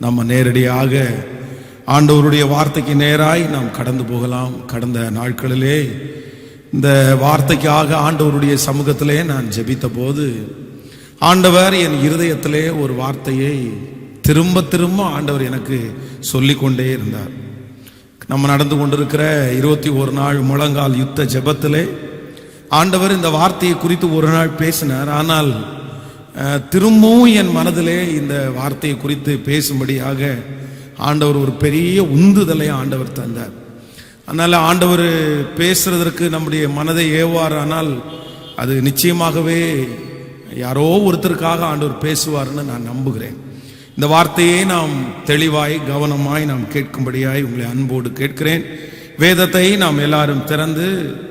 நம்ம நேரடியாக ஆண்டவருடைய வார்த்தைக்கு நேராய் நாம் கடந்து போகலாம். கடந்த நாட்களிலே இந்த வார்த்தைக்காக ஆண்டவருடைய சமூகத்திலே நான் ஜெபித்த போது ஆண்டவர் என் இருதயத்திலே ஒரு வார்த்தையை திரும்ப திரும்ப ஆண்டவர் எனக்கு சொல்லிக்கொண்டே இருந்தார். நம்ம நடந்து கொண்டிருக்கிற 21 நாள் முழங்கால் யுத்த ஜெபத்திலே ஆண்டவர் இந்த வார்த்தையை குறித்து ஒரு நாள் பேசினார். ஆனால் திரும்பவும் என் மனதிலே இந்த வார்த்தையை குறித்து பேசும்படியாக ஆண்டவர் ஒரு பெரிய உந்துதலை ஆண்டவர் தந்தார். அதனால் ஆண்டவர் பேசுறதற்கு நம்முடைய மனதை ஏவார். ஆனால் அது நிச்சயமாகவே யாரோ ஒருத்தருக்காக ஆண்டவர் பேசுவார்னு நான் நம்புகிறேன். இந்த வார்த்தையை நாம் தெளிவாய் கவனமாய் நாம் கேட்கும்படியாய் உங்களை அன்போடு கேட்கிறேன். வேதத்தை நாம் எல்லாரும் திறந்து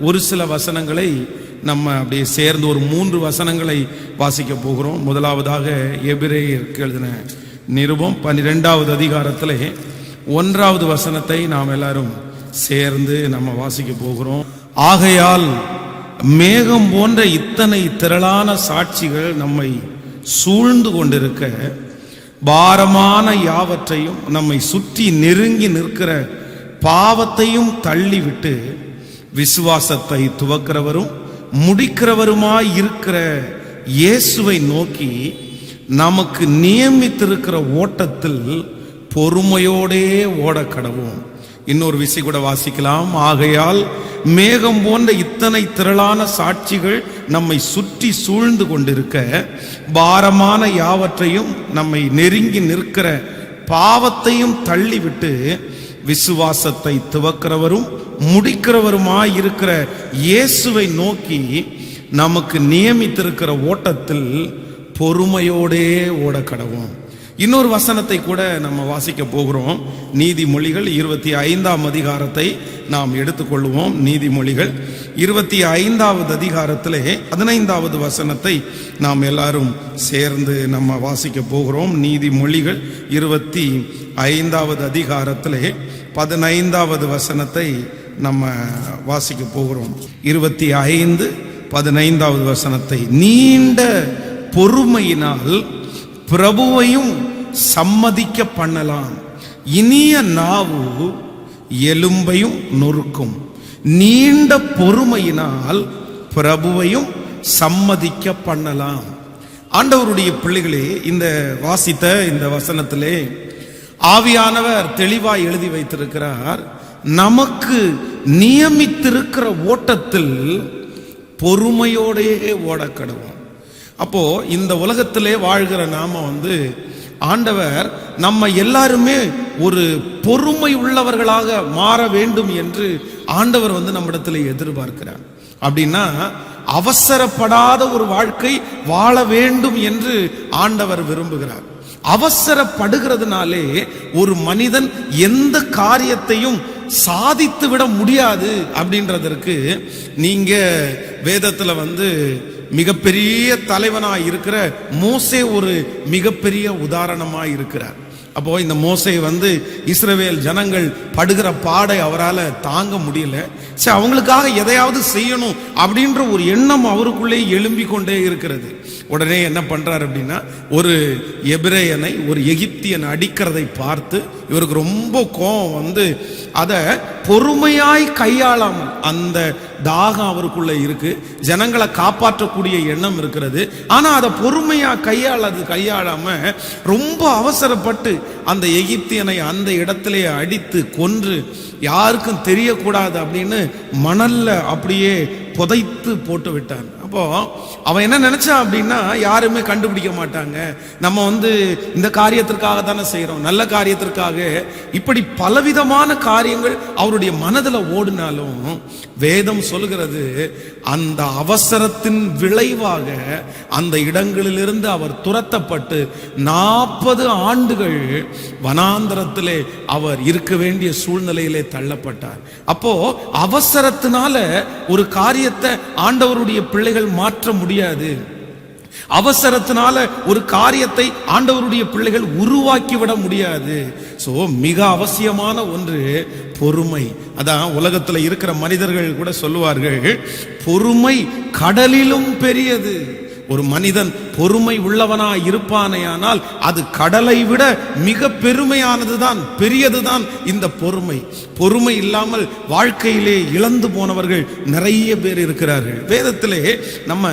ஒரு சில வசனங்களை நம்ம அப்படியே சேர்ந்து ஒரு 3 வசனங்களை வாசிக்க போகிறோம். முதலாவதாக எபிரேயருக்கு எழுதின நிருபம் 12வது அதிகாரத்திலே 1வது வசனத்தை நாம் எல்லாரும் சேர்ந்து நம்ம வாசிக்க போகிறோம். ஆகையால் மேகம் போன்ற இத்தனை திரளான சாட்சிகள் நம்மை சூழ்ந்து கொண்டிருக்க பாரமான யாவற்றையும் நம்மை சுற்றி நெருங்கி நிற்கிற பாவத்தையும் தள்ளிவிட்டு விசுவாசத்தை துவக்கிறவரும் முடிக்கிறவருமாய் இருக்கிற இயேசுவை நோக்கி நமக்கு நியமித்திருக்கிற ஓட்டத்தில் பொறுமையோடே ஓடக்கடவோம். இன்னொரு விசை கூட வாசிக்கலாம். ஆகையால் மேகம் போன்ற இத்தனை திரளான சாட்சிகள் நம்மை சுற்றி சூழ்ந்து கொண்டிருக்க பாரமான யாவற்றையும் நம்மை நெருங்கி நிற்கிற பாவத்தையும் தள்ளிவிட்டு விசுவாசத்தை துவக்கிறவரும் முடிக்கிறவருமாய் இருக்கிற இயேசுவை நோக்கி நமக்கு நியமித்திருக்கிற ஓட்டத்தில் பொறுமையோடே ஓடக்கடவோம். இன்னொரு வசனத்தை கூட நம்ம வாசிக்க போகிறோம். நீதிமொழிகள் 25ஆம் அதிகாரத்தை நாம் எடுத்துக்கொள்வோம். நீதிமொழிகள் 25வது அதிகாரத்திலே 15வது வசனத்தை நாம் எல்லாரும் சேர்ந்து நம்ம வாசிக்க போகிறோம். நீதிமொழிகள் 25வது அதிகாரத்திலே 15வது வசனத்தை நம்ம வாசிக்க போகிறோம். 25:15வது வசனத்தை, நீண்ட பொறுமையினால் பிரபுவையும் சம்மதிக்க பண்ணலாம், இனிய நாவு எலும்பையும் நொறுக்கும். நீண்ட பொறுமையினால் பிரபுவையும் சம்மதிக்க பண்ணலாம். ஆண்டவருடைய பிள்ளைகளே, இந்த வாசித்த இந்த வசனத்திலே ஆவியானவர் தெளிவாய் எழுதி வைத்திருக்கிறார். நமக்கு நியமித்திருக்கிற ஓட்டத்தில் பொறுமையோடே ஓடக்கடவோம். அப்போ இந்த உலகத்திலே வாழ்கிற நாம ஆண்டவர் நம்ம எல்லாருமே ஒரு பொறுமை உள்ளவர்களாக மாற வேண்டும் என்று ஆண்டவர் நம்மிடத்தில் எதிர்பார்க்கிறார். அப்படின்னா அவசரப்படாத ஒரு வாழ்க்கை வாழ வேண்டும் என்று ஆண்டவர் விரும்புகிறார். அவசரப்படுகிறதுனாலே ஒரு மனிதன் எந்த காரியத்தையும் சாதித்து விட முடியாது அப்படின்றதற்கு நீங்க வேதத்துல மிகப்பெரிய தலைவனாய் இருக்கிற மோசே ஒரு மிகப்பெரிய உதாரணமாய் இருக்கிறார். அப்போ இந்த மோசே இஸ்ரவேல் ஜனங்கள் படுகிற பாடை அவரால் தாங்க முடியல. சரி, அவங்களுக்காக எதையாவது செய்யணும் அப்படின்ற ஒரு எண்ணம் அவருக்குள்ளே எழும்பிக் கொண்டே இருக்கிறது. உடனே என்ன பண்றாரு அப்படின்னா, ஒரு எபிரேயனை ஒரு எகிப்தியன் அடிக்கிறதை பார்த்து இவருக்கு ரொம்ப கோபம் அதை பொறுமையாய் கையாளாமல், அந்த தாகம் அவருக்குள்ள இருக்கு, ஜனங்களை காப்பாற்றக்கூடிய எண்ணம் இருக்கிறது. ஆனா அதை பொறுமையா கையாளாம ரொம்ப அவசரப்பட்டு அந்த எகிப்தியனை அந்த இடத்திலே அடித்து கொன்று யாருக்கும் தெரியக்கூடாது அப்படின்னு மணல்ல அப்படியே புதைத்து போட்டு விட்டான். அப்போ அவன் என்ன நினைச்சான் அப்படின்னா, யாருமே கண்டுபிடிக்க மாட்டாங்க, நம்ம இந்த காரியத்திற்காக தானே செய்யறோம், நல்ல காரியத்திற்காக. இப்படி பலவிதமான காரியங்கள் அவருடைய மனதில் ஓடினாலும் வேதம் சொல்கிறது, அந்த அவசரத்தின் விளைவாக அந்த இடங்களிலிருந்து அவர் துரத்தப்பட்டு 40 ஆண்டுகள் வனாந்தரத்திலே அவர் இருக்க வேண்டிய சூழ்நிலையிலே தள்ளப்பட்டார். அப்போ அவசரத்தினால ஒரு காரியத்தை ஆண்டவருடைய பிள்ளைகள் மாற்ற முடியாது. அவசரத்தினால ஒரு காரியத்தை ஆண்டவருடைய பிள்ளைகள் உருவாக்கி விட முடியாது. சோ மிக அவசியமான ஒன்று பொறுமை. அதான் உலகத்துல இருக்கிற மனிதர்கள் கூட சொல்லுவார்கள், பொறுமை கடலிலும் பெரியது. ஒரு மனிதன் பொறுமை உள்ளவனாய் இருப்பானேயானால் அது கடலை விட மிக பெருமையானதுதான், பெரியதுதான் இந்த பொறுமை. பொறுமை இல்லாமல் வாழ்க்கையிலே இழந்து போனவர்கள் நிறைய பேர் இருக்கிறார்கள். வேதத்திலே நம்ம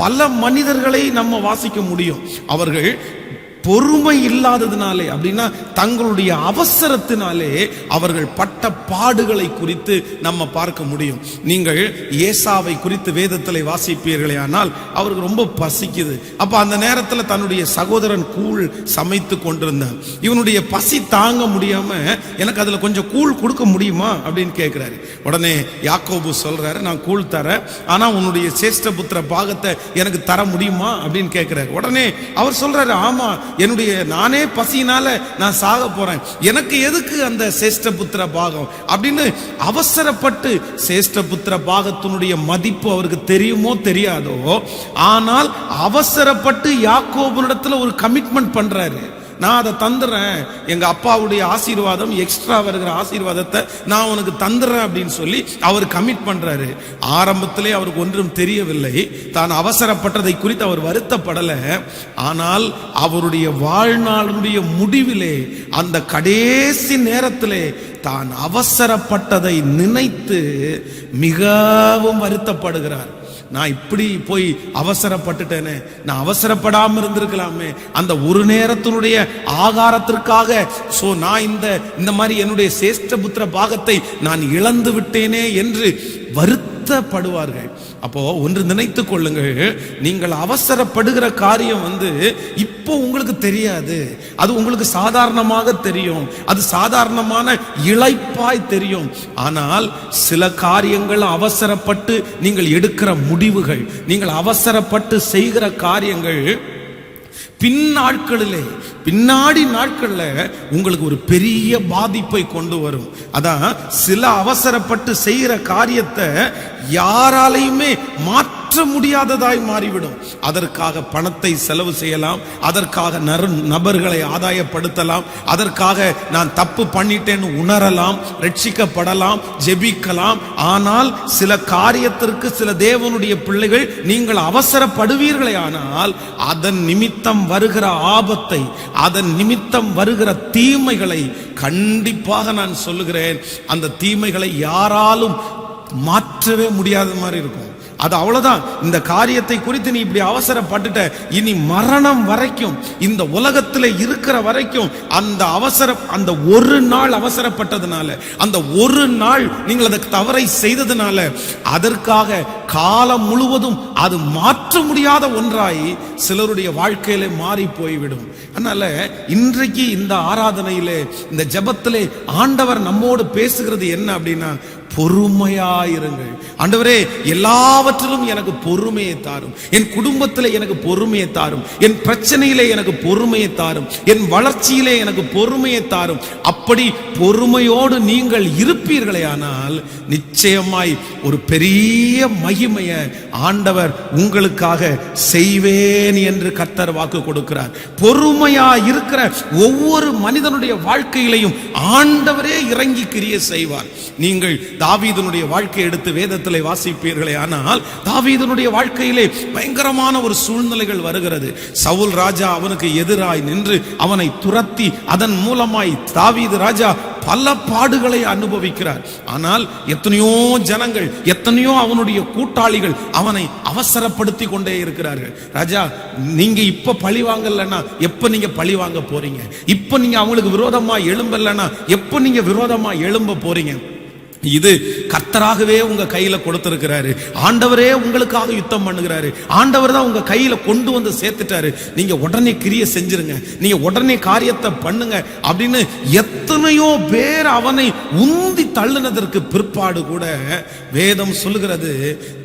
பல மனிதர்களை நம்ம வாசிக்க முடியும். அவர்கள் பொறுமை இல்லாததினாலே, அப்படின்னா தங்களுடைய அவசரத்தினாலே அவர்கள் பட்ட பாடுகளை குறித்து நம்ம பார்க்க முடியும். நீங்கள் ஏசாவை குறித்து வேதத்தில் வாசிப்பீர்களே ஆனால் அவருக்கு ரொம்ப பசிக்குது. அப்ப அந்த நேரத்தில் தன்னுடைய சகோதரன் கூழ் சமைத்து கொண்டிருந்தான். இவனுடைய பசி தாங்க முடியாம எனக்கு அதுல கொஞ்சம் கூழ் கொடுக்க முடியுமா அப்படின்னு கேட்கிறாரு. உடனே யாக்கோபு சொல்றாரு, நான் கூழ் தரேன், ஆனா உன்னுடைய சேஷ்டபுத்திர பாகத்தை எனக்கு தர முடியுமா அப்படின்னு கேட்கிறாரு. உடனே அவர் சொல்றாரு, ஆமா, என்னுடைய நானே பசியினால நான் சாக போறேன், எனக்கு எதுக்கு அந்த சேஷ்டபுத்திர பாகம் அப்படின்னு அவசரப்பட்டு, சேஷ்டபுத்திர பாகத்தினுடைய மதிப்பு அவருக்கு தெரியுமோ தெரியாதோ, ஆனால் அவசரப்பட்டு யாக்கோபுனிடத்துல ஒரு கமிட்மெண்ட் பண்றாரு. நான் அதை தந்துடுறேன், எங்க அப்பாவுடைய ஆசீர்வாதம், எக்ஸ்ட்ரா வருகிற ஆசீர்வாதத்தை நான் உனக்கு தந்துடுறேன் அப்படின்னு சொல்லி அவர் கமிட் பண்றாரு. ஆரம்பத்திலே அவருக்கு ஒன்றும் தெரியவில்லை, தான் அவசரப்பட்டதை குறித்து அவர் வருத்தப்படல. ஆனால் அவருடைய வாழ்நாளுடைய முடிவிலே, அந்த கடைசி நேரத்திலே தான் அவசரப்பட்டதை நினைத்து மிகவும் வருத்தப்படுகிறார். நான் இப்படி போய் அவசரப்பட்டுட்டேனே, நான் அவசரப்படாம இருந்திருக்கலாமே, அந்த ஒரு நேரத்தினுடைய ஆகாரத்திற்காக நான் இந்த மாதிரி என்னுடைய சேஷ்டபுத்திர பாகத்தை நான் இழந்து விட்டேனே என்று வருத்தப்படுவார்கள். அப்போ ஒன்று நினைத்துக் கொள்ளுங்கள், நீங்கள் அவசரப்படுகிற காரியம் இப்போ உங்களுக்கு தெரியாது, அது உங்களுக்கு சாதாரணமாக தெரியும், அது சாதாரணமான இளைப்பாய் தெரியும். ஆனால் சில காரியங்கள் அவசரப்பட்டு நீங்கள் எடுக்கிற முடிவுகள், நீங்கள் அவசரப்பட்டு செய்கிற காரியங்கள் பின்னாடி நாட்கள்ல உங்களுக்கு ஒரு பெரிய பாதிப்பை கொண்டு வரும். அதான் சில அவசரப்பட்டு செய்கிற காரியத்தை யாராலையுமே மாற்ற முடியாததாய் மாறிவிடும். அதற்காக பணத்தை செலவு செய்யலாம், அதற்காக நபர்களை ஆதாயப்படுத்தலாம், அதற்காக நான் தப்பு பண்ணிட்டேன்னு உணரலாம், ரட்சிக்கப்படலாம், ஜெபிக்கலாம். ஆனால் சில காரியத்திற்கு சில தேவனுடைய பிள்ளைகள் நீங்கள் அவசரப்படுவீர்களே ஆனால் அதன் நிமித்தம் வருகிற ஆபத்தை, அதன் நிமித்தம் வருகிற தீமைகளை கண்டிப்பாக நான் சொல்லுகிறேன், அந்த தீமைகளை யாராலும் மாற்றவே முடியாத மாதிரி இருக்கும். அது அவ்வளவுதான். இந்த காரியத்தை குறித்து நீ இப்படி அவசரப்பட்டுட்ட, இனி மரணம் வரைக்கும், இந்த உலகத்தில் இருக்கிற வரைக்கும் அந்த ஒரு நாள் அவசரப்பட்டதுனால, அந்த ஒரு நாள் நீங்கள் அந்த தவறை செய்ததுனால, அதற்காக காலம் முழுவதும் அது மாற்ற முடியாத ஒன்றாய் சிலருடைய வாழ்க்கையிலே மாறி போய்விடும். அதனால இன்றைக்கு இந்த ஆராதனையிலே, இந்த ஜெபத்திலே ஆண்டவர் நம்மோடு பேசுகிறது என்ன அப்படின்னா, பொறுமையாயிருங்கள். ஆண்டவரே, எல்லாவற்றிலும் எனக்கு பொறுமையை தாரும், என் குடும்பத்தில் எனக்கு பொறுமையை தாரும், என் பிரச்சனையிலே எனக்கு பொறுமையை தாரும், என் வளர்ச்சியிலே எனக்கு பொறுமையை தாரும். அப்படி பொறுமையோடு நீங்கள் இருப்பீர்களே ஆனால் நிச்சயமாய் ஒரு பெரிய மகிமையை ஆண்டவர் உங்களுக்காக செய்வேன் என்று கர்த்தர் வாக்கு கொடுக்கிறார். பொறுமையா இருக்கிற ஒவ்வொரு மனிதனுடைய வாழ்க்கையிலையும் ஆண்டவரே இறங்கி கிரியை செய்வார். நீங்கள் தாவீதுனுடைய வாழ்க்கையை எடுத்து வேதத்திலே வாசிப்பீர்களே ஆனால் தாவீதுனுடைய வாழ்க்கையிலே பயங்கரமான ஒரு சூழ்நிலைகள் வருகிறது. சவுல் ராஜா அவனுக்கு எதிராய் நின்று அவனை துரத்தி அதன் மூலமாய் தாவீது ராஜா பல பாடுகளை அனுபவிக்கிறார். ஆனால் எத்தனையோ ஜனங்கள், எத்தனையோ அவனுடைய கூட்டாளிகள் அவனை அவசரப்படுத்தி கொண்டே இருக்கிறார்கள். ராஜா, நீங்க இப்ப பழி வாங்கலன்னா எப்ப நீங்க பழி வாங்க போறீங்க? இப்ப நீங்க அவங்களுக்கு விரோதமா எழும்பலன்னா எப்ப நீங்க விரோதமா எழும்ப போறீங்க? இது கர்த்தராகவே உங்க கையில கொடுத்திருக்கிறாரு. ஆண்டவரே உங்களுக்காக யுத்தம் பண்ணுகிறாரு. ஆண்டவர் தான் உங்க கையில கொண்டு வந்து சேர்த்துட்டாரு. நீங்க உடனே கிரியை செஞ்சிருங்க, நீங்க உடனே காரியத்தை பண்ணுங்க அப்படின்னு எத்தனையோ பேர் அவனை உந்தி தள்ளினதற்கு பிற்பாடு கூட வேதம் சொல்லுகிறது,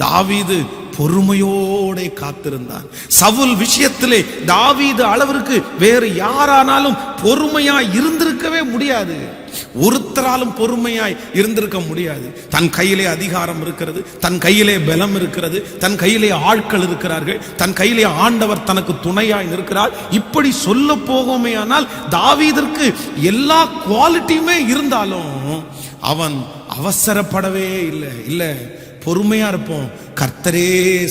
தாவீது பொறுமையோட காத்திருந்தான். சவுல் விஷயத்திலே தாவீது அளவிற்கு வேறு யாரானாலும் பொறுமையா இருந்திருக்கவே முடியாது. ஒருத்தராலும் பொறுமையாய் இருந்திருக்க முடியாது. தன் கையிலே அதிகாரம் இருக்கிறது, தன் கையிலே பலம் இருக்கிறது, தன் கையிலே ஆட்கள் இருக்கிறார்கள், தன் கையிலே ஆண்டவர் தனக்கு துணையாய் இருக்கிறார். இப்படி சொல்ல போகுமே ஆனால் தாவீதிற்கு எல்லா குவாலிட்டியுமே இருந்தாலும் அவன் அவசரப்படவே இல்லை. பொறுமையா இருப்போம், கர்த்தரே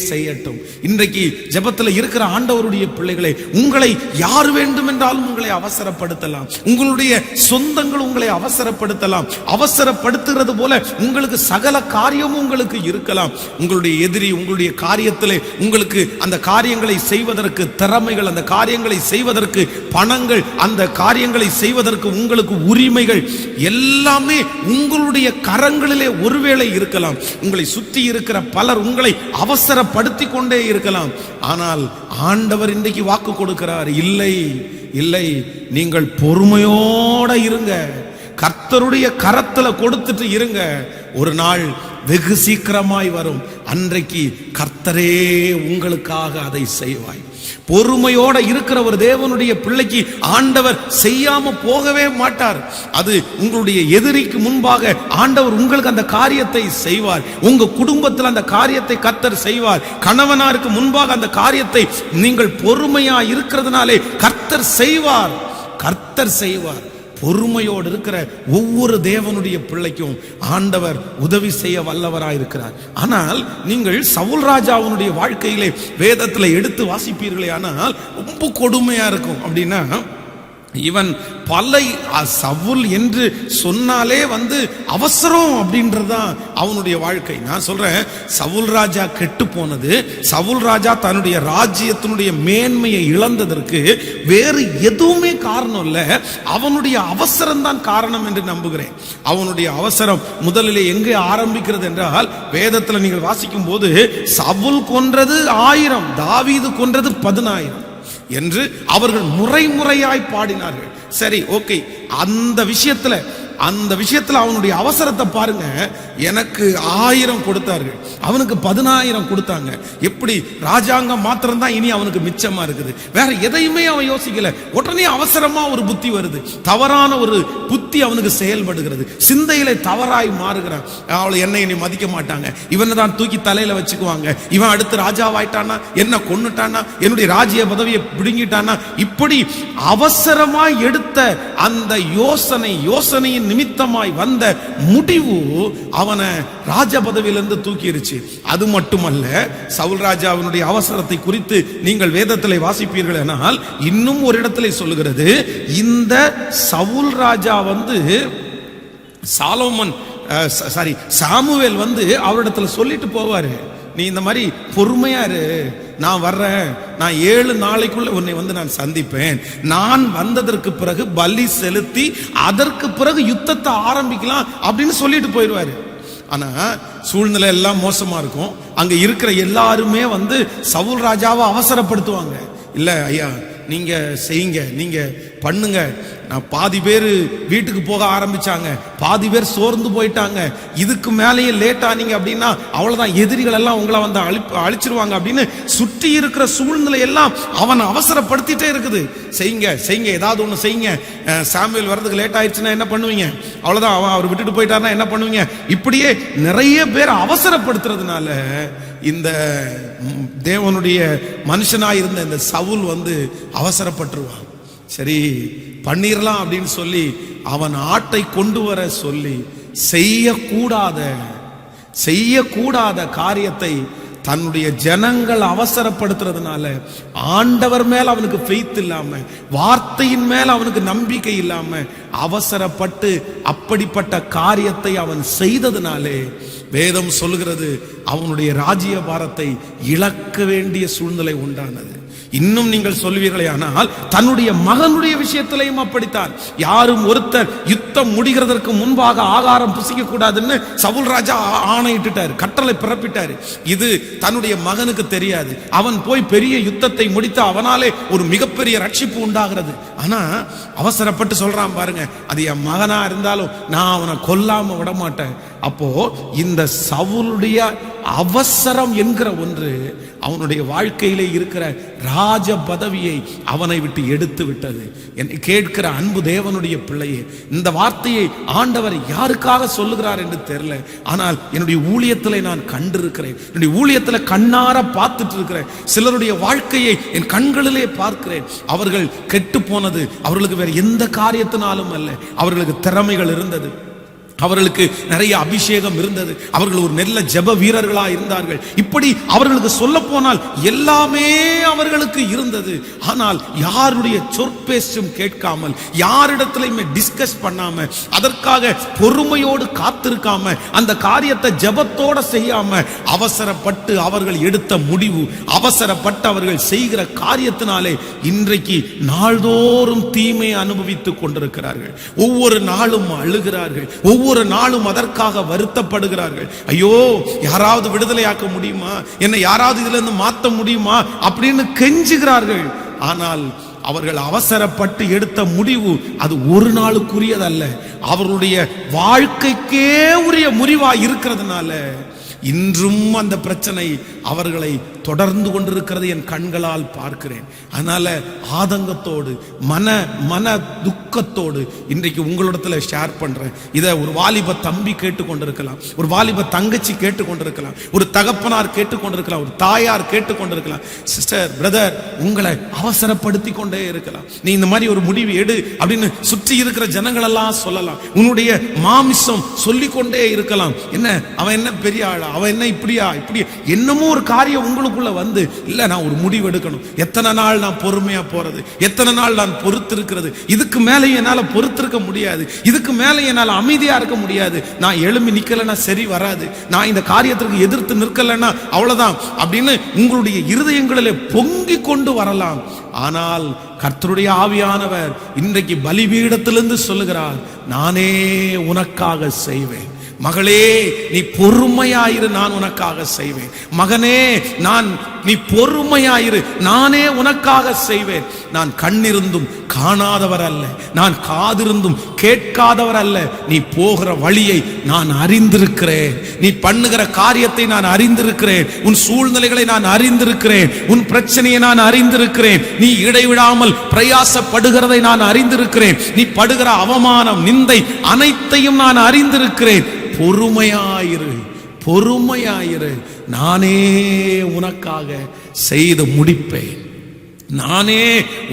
செய்யட்டும். இன்றைக்கு ஜெபத்தில் இருக்கிற ஆண்டவருடைய பிள்ளைகளை, உங்களை யார் வேண்டும் என்றாலும் உங்களை அவசரப்படுத்தலாம். உங்களுடைய சொந்தங்கள் உங்களை அவசரப்படுத்தலாம். அவசரப்படுத்துகிறது போல உங்களுக்கு சகல காரியமும் உங்களுக்கு இருக்கலாம். உங்களுடைய எதிரி உங்களுடைய காரியத்திலே உங்களுக்கு அந்த காரியங்களை செய்வதற்கு திறமைகள், அந்த காரியங்களை செய்வதற்கு பணங்கள், அந்த காரியங்களை செய்வதற்கு உங்களுக்கு உரிமைகள் எல்லாமே உங்களுடைய கரங்களிலே ஒருவேளை இருக்கலாம். உங்களை சுற்றி இருக்கிற பலர் உங்களை அவசரப்படுத்தி கொண்டே இருக்கலாம். ஆனால் ஆண்டவர் இன்றைக்கு வாக்கு கொடுக்கிறார், இல்லை இல்லை, நீங்கள் பொறுமையோட இருங்க, கர்த்தருடைய கரத்துல கொடுத்துட்டு இருங்க. ஒரு நாள் வெகு சீக்கிரமாய் வரும், அன்றைக்கு கர்த்தரே உங்களுக்காக அதை செய்வாய். பொறுமையோட இருக்கிற ஒரு தேவனுடைய பிள்ளைக்கு ஆண்டவர் செய்யாம போகவே மாட்டார். அது உங்களுடைய எதிரிக்கு முன்பாக ஆண்டவர் உங்களுக்கு அந்த காரியத்தை செய்வார். உங்க குடும்பத்தில் அந்த காரியத்தை கர்த்தர் செய்வார். கணவனாருக்கு முன்பாக அந்த காரியத்தை நீங்கள் பொறுமையா இருக்கிறதுனாலே கர்த்தர் செய்வார். கர்த்தர் செய்வார். பொறுமையோடு இருக்கிற ஒவ்வொரு தேவனுடைய பிள்ளைக்கும் ஆண்டவர் உதவி செய்ய வல்லவராயிருக்கிறார். ஆனால் நீங்கள் சவுல் ராஜாவுடைய வாழ்க்கையிலே வேதத்தில் எடுத்து வாசிப்பீர்களே, ஆனால் ரொம்ப கொடுமையா இருக்கும். அப்படின்னா இவன் சவுல் என்று சொன்னாலே அவசரம் அப்படின்றதுதான் அவனுடைய வாழ்க்கை. நான் சொல்றேன், சவுல் ராஜா கெட்டு போனது, சவுல் ராஜா தன்னுடைய ராஜ்யத்தினுடைய மேன்மையை இழந்ததற்கு வேறு எதுவுமே காரணம் இல்ல, அவனுடைய அவசரம் தான் காரணம் என்று நம்புகிறேன். அவனுடைய அவசரம் முதலிலே எங்கே ஆரம்பிக்கிறது என்றால், வேதத்தில் நீங்கள் வாசிக்கும் போது சவுல் கொன்றது 1000, தாவீது கொன்றது 10000 என்று அவர்கள் முறையாய் பாடினார்கள். சரி, ஓகே, அந்த விஷயத்துல அவனுடைய அவசரத்தை பாருங்க. எனக்கு 1000 கொடுத்தார்கள், அவனுக்கு 10000 கொடுத்தாங்க. எப்படி ராஜாங்கம் மாத்திரம் தான் இனி அவனுக்கு மிச்சமா இருக்குது, வேற எதையுமே அவன் யோசிக்கல. உடனே அவசரமா ஒரு புத்தி வருது, தவறான ஒரு புத்தி அவனுக்கு செயல்படுகிறது, சிந்தையில தவறாய் மாறுகிறான். அவளை என்னை இனி மதிக்க மாட்டாங்க, இவனை தான் தூக்கி தலையில வச்சுக்குவாங்க, இவன் அடுத்து ராஜாவாயிட்டானா, என்ன கொன்னுட்டானா, என்னுடைய ராஜ்ய பதவியை பிடுங்கிட்டானா, இப்படி அவசரமாய் எடுத்த அந்த யோசனையின் நிமித்தமாய் வந்த முடிவு அவனை ராஜ பதவியிலிருந்து தூக்கிருச்சு. அது மட்டுமல்ல, சவுல் ராஜாவினுடைய அவசரத்தை குறித்து நீங்கள் வேதத்தில் வாசிப்பீர்கள் என்றால், இன்னும் ஒரு இடத்துல சொல்லுகிறது, இந்த சவுல் ராஜா சாமுவேல் அவரிடத்துல சொல்லிட்டு போவாரு, நீ இந்த மாதிரி பொறுமையா இரு, நான் வர்றேன், நான் 7 நாளைக்குள்ள உன்னை நான் சந்திப்பேன், நான் வந்ததற்கு பிறகு பலி செலுத்தி அதற்கு பிறகு யுத்தத்தை ஆரம்பிக்கலாம் அப்படின்னு சொல்லிட்டு போயிடுவாரு. ஆனா சூழ்நிலை எல்லாம் மோசமா இருக்கும். அங்க இருக்கிற எல்லாருமே சவுல் ராஜாவை அவசரப்படுத்துவாங்க. இல்ல ஐயா, நீங்க செய்யுங்க, நீங்க பண்ணுங்க. நான் பாதி பேர் வீட்டுக்கு போக ஆரம்பிச்சாங்க, பாதி பேர் சோர்ந்து போயிட்டாங்க, இதுக்கு மேலேயே லேட் ஆனீங்க அப்படின்னா அவ்வளவுதான், எதிரிகள் எல்லாம் உங்களை அழிச்சிருவாங்க அப்படின்னு சுற்றி இருக்கிற சூழ்நிலை எல்லாம் அவன் அவசரப்படுத்திட்டே இருக்குது. செய்யுங்க செய்யுங்க, ஏதாவது ஒண்ணு செய்யுங்க. சாமுவேல் வர்றதுக்கு லேட் ஆயிடுச்சுன்னா என்ன பண்ணுவீங்க, அவ்வளவுதான், அவர் விட்டுட்டு போயிட்டாருன்னா என்ன பண்ணுவீங்க, இப்படியே நிறைய பேர் அவசரப்படுத்துறதுனால இந்த தேவனுடைய மனுஷனாய் இருந்த இந்த சவுல் அவசரப்பட்டுருவான். சரி பண்ணிரலாம் அப்படின்னு சொல்லி அவன் ஆட்டை கொண்டு வர சொல்லி செய்யக்கூடாத காரியத்தை தன்னுடைய ஜனங்கள் அவசரப்படுத்துறதுனால ஆண்டவர் மேல அவனுக்கு ஃபெய்த் இல்லாம, வார்த்தையின் மேல அவனுக்கு நம்பிக்கை இல்லாம அவசரப்பட்டு அப்படிப்பட்ட காரியத்தை அவன் செய்ததுனாலே வேதம் சொல்லுகிறது, அவனுடைய ராஜ்ய பாரத்தை இழக்க வேண்டிய சூழ்நிலை உண்டானது. இன்னும் நீங்கள் சொல்வீர்களே, ஆனால் தன்னுடைய மகனுடைய விஷயத்திலையும் அப்படித்தான். யாரும் ஒருத்தர் யுத்தம் முடிகிறதற்கு முன்பாக ஆகாரம் புசிக்க கூடாதுன்னு சவுல் ராஜா ஆணையிட்டார், கட்டளை பிறப்பிட்டார். இது தன்னுடைய மகனுக்கு தெரியாது. அவன் போய் பெரிய யுத்தத்தை முடித்து அவனாலே ஒரு மிகப்பெரிய ரட்சிப்பு உண்டாகிறது. ஆனா அவசரப்பட்டு சொல்றான் பாருங்க, அது என் மகனா இருந்தாலும் நான் அவனை கொல்லாம விட மாட்டேன். அப்போ இந்த சவுலுடைய அவசரம் என்கிற ஒன்று அவனுடைய வாழ்க்கையிலே இருக்கிற ராஜ பதவியை அவனை விட்டு எடுத்து விட்டது. என்னை கேட்கிற அன்பு தேவனுடைய பிள்ளையே, இந்த வார்த்தையை ஆண்டவர் யாருக்காக சொல்லுகிறார் என்று தெரியல. ஆனால் என்னுடைய ஊழியத்தில் நான் கண்டிருக்கிறேன், என்னுடைய ஊழியத்தில் கண்ணார பார்த்துட்டு இருக்கிறேன். சிலருடைய வாழ்க்கையை என் கண்களிலே பார்க்கிறேன். அவர்கள் கெட்டு போனது அவர்களுக்கு வேற எந்த காரியத்தினாலும் அல்ல, அவர்களுக்கு திறமைகள் இருந்தது, அவர்களுக்கு நிறைய அபிஷேகம் இருந்தது. அவர்கள் ஒரு நல்ல ஜெப வீரர்களா இருந்தார்கள். இப்படி அவர்களுக்கு சொல்ல போனால் எல்லாமே அவர்களுக்கு இருந்தது. ஆனால் யாருடைய சொற்பேச்சும் கேட்காமல், யாரிடத்திலுமே டிஸ்கஸ் பண்ணாம, அதற்காக பொறுமையோடு காத்திருக்காம, அந்த காரியத்தை ஜெபத்தோட செய்யாம, அவசரப்பட்டு அவர்கள் எடுத்த முடிவு, அவசரப்பட்டு அவர்கள் செய்கிற காரியத்தினாலே இன்றைக்கு நாள்தோறும் தீமையை அனுபவித்துக் கொண்டிருக்கிறார்கள். ஒவ்வொரு நாளும் அழுகிறார்கள். ஒவ்வொரு நாளும் அதற்காக வருத்தப்படுகிறார்கள். ஐயோ, யாராவது விடுதலையாக்க முடியுமா, என்னை யாராவது இதுல இருந்து மாற்ற முடியுமா அப்படின்னு கெஞ்சுகிறார்கள். ஆனால் அவர்கள் அவசரப்பட்டு எடுத்த முடிவு அது ஒரு நாளுக்குரியதல்ல, அவர்களுடைய வாழ்க்கைக்கே உரிய முடிவா இருக்கிறதுனால இன்றும் அந்த பிரச்சனை அவர்களை தொடர்ந்து கொண்டிருக்கிறது என் கண்களால் பார்க்கிறேன். அதனால ஆதங்கத்தோடு மன துக்கத்தோடு இன்றைக்கு உங்களிடத்துல ஷேர் பண்றேன். இதை ஒரு வாலிப தம்பி கேட்டுக்கொண்டிருக்கலாம், ஒரு வாலிப தங்கச்சி கேட்டுக்கொண்டிருக்கலாம், ஒரு தகப்பனார் கேட்டுக்கொண்டிருக்கலாம், ஒரு தாயார் கேட்டுக்கொண்டிருக்கலாம். சிஸ்டர், பிரதர், உங்களை அவசரப்படுத்தி கொண்டே இருக்கலாம். நீ இந்த மாதிரி ஒரு முடிவு எடு அப்படின்னு சுற்றி இருக்கிற ஜனங்கள் எல்லாம் சொல்லலாம். உன்னுடைய மாமிசம் சொல்லிக்கொண்டே இருக்கலாம். என்ன அவன் என்ன பெரிய ஆளா, அவன் என்ன இப்படியா இப்படி என்னமோ ஒரு காரியம் உங்களுக்குள்ள வந்து, இல்ல நான் ஒரு முடிவு எடுக்கணும். எத்தனை நாள் நான் பொறுமையா போறது, எத்தனை நாள் நான் பொறுத்திருக்கிறது, இதுக்கு மேலே என்னால பொறுத்திருக்க முடியாது, இதுக்கு மேலே என்னால அமைதியா இருக்க முடியாது, நான் எழும்பி நிக்கலன்னா சரி வராது, நான் இந்த காரியத்திற்கு எதிர்த்து நிற்கலன்னா அவ்வளவுதான் அப்படின்னு உங்களுடைய இருதயங்களிலே பொங்கி கொண்டு வரலாம். ஆனால் கர்த்தருடைய ஆவியானவர் இன்றைக்கு பலிபீடத்திலிருந்து சொல்லுகிறார், நானே உனக்காக செய்வேன். மகளே, நீ பொறுமையாயிரு, நான் உனக்காக செய்வேன். மகனே, நீ பொறுமையாயிரு, நானே உனக்காக செய்வேன். நான் கண்ணிருந்தும் காணாதவர் அல்ல, நான் காதிருந்தும் கேட்காதவர் அல்ல. நீ போகிற வழியை நான் அறிந்திருக்கிறேன், நீ பண்ணுகிற காரியத்தை நான் அறிந்திருக்கிறேன், உன் சூழ்நிலைகளை நான் அறிந்திருக்கிறேன், உன் பிரச்சனையை நான் அறிந்திருக்கிறேன், நீ இடைவிடாமல் பிரயாசப்படுகிறதை நான் அறிந்திருக்கிறேன், நீ படுகிற அவமானம், நிந்தை அனைத்தையும் நான் அறிந்திருக்கிறேன். பொறுமையாயிரு, பொறுமையாயிரு, நானே உனக்காக செய்து முடிப்பேன், நானே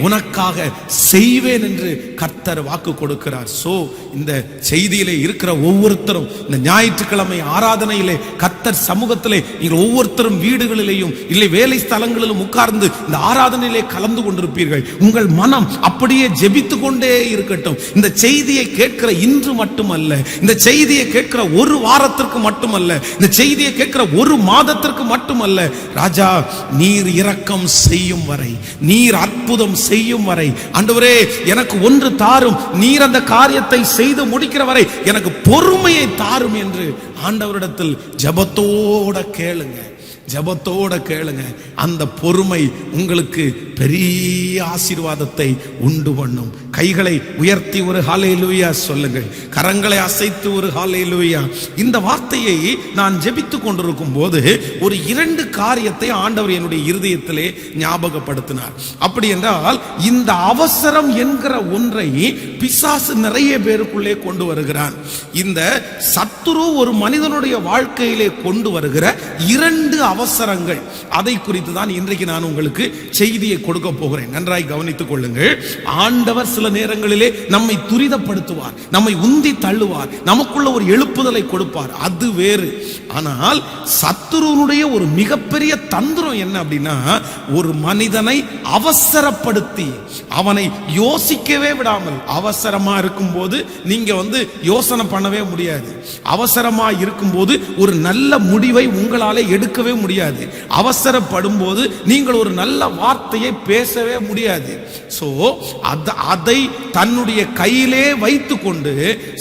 உனக்காக செய்வேன் என்று கர்த்தர் வாக்கு கொடுக்கிறார். சோ இந்த செய்தியிலே இருக்கிற ஒவ்வொருத்தரும் இந்த ஞாயிற்றுக்கிழமை ஆராதனையிலே கர்த்தர் சமூகத்திலே நீங்கள் ஒவ்வொருத்தரும் வீடுகளிலேயும் இல்லை வேலை ஸ்தலங்களிலும் உட்கார்ந்து இந்த ஆராதனையிலே கலந்து கொண்டிருப்பீர்கள். உங்கள் மனம் அப்படியே ஜெபித்து கொண்டே இருக்கட்டும். இந்த செய்தியை கேட்கிற இன்று மட்டுமல்ல, இந்த செய்தியை கேட்கிற ஒரு வாரத்திற்கு மட்டுமல்ல, இந்த செய்தியை கேட்கிற ஒரு மாதத்திற்கு மட்டுமல்ல, ராஜா நீர் இரக்கம் செய்யும் வரை, நீர் அற்புதம் செய்யும் வரை, ஆண்டவரே எனக்கு ஒன்று தாரும், நீர் அந்த காரியத்தை செய்து முடிக்கிற வரை எனக்கு பொறுமையை தாரும் என்று ஆண்டவரிடத்தில் ஜெபத்தோட கேளுங்க, ஜெபத்தோட கேளுங்க. அந்த பொறுமை உங்களுக்கு பெரிய ஆசீர்வாதத்தை உண்டு பண்ணும். கைகளை உயர்த்தி ஒரு ஹல்லேலூயா சொல்லுங்கள், கரங்களை அசைத்து ஒரு ஹல்லேலூயா. இந்த வார்த்தையை நான் ஜெபித்துக் கொண்டிருக்கும் போது ஒரு 2 காரியத்தை ஆண்டவர் என்னுடைய இருதயத்திலே ஞாபகப்படுத்தினார். அப்படி என்றால் இந்த அவசரம் என்கிற ஒன்றை பிசாசு நிறைய பேருக்குள்ளே கொண்டு வருகிறான். இந்த சத்துரு ஒரு மனிதனுடைய வாழ்க்கையிலே கொண்டு வருகிற 2 அவசரங்கள், அதை குறித்து தான் இன்றைக்கு நான் உங்களுக்கு செய்தியை கொடுக்க போகிறேன். நன்றாய் கவனித்துக் கொள்ளுங்கள். ஆண்டவர் சில நேரங்களிலே நம்மை துரிதப்படுத்துவார், நம்மை உந்தி தள்ளுவார், நமக்குள்ள ஒரு எழுப்புதலை கொடுப்பார், அது வேறு. ஆனால் சத்துருனுடைய ஒரு மிகப்பெரிய தந்திரம் என்ன அப்படின்னா, ஒரு மனிதனை அவசரப்படுத்தி அவனை யோசிக்கவே விடாமல், அவசரமா இருக்கும்போது நீங்க யோசனை பண்ணவே முடியாது, அவசரமா இருக்கும்போது ஒரு நல்ல முடிவை உங்களாலே எடுக்கவே முடியாது, அவசரப்படும் போது நீங்கள் ஒரு நல்ல வார்த்தையை பேசவே முடியாது. சோ அதை தன்னுடைய கையிலே வைத்து கொண்டு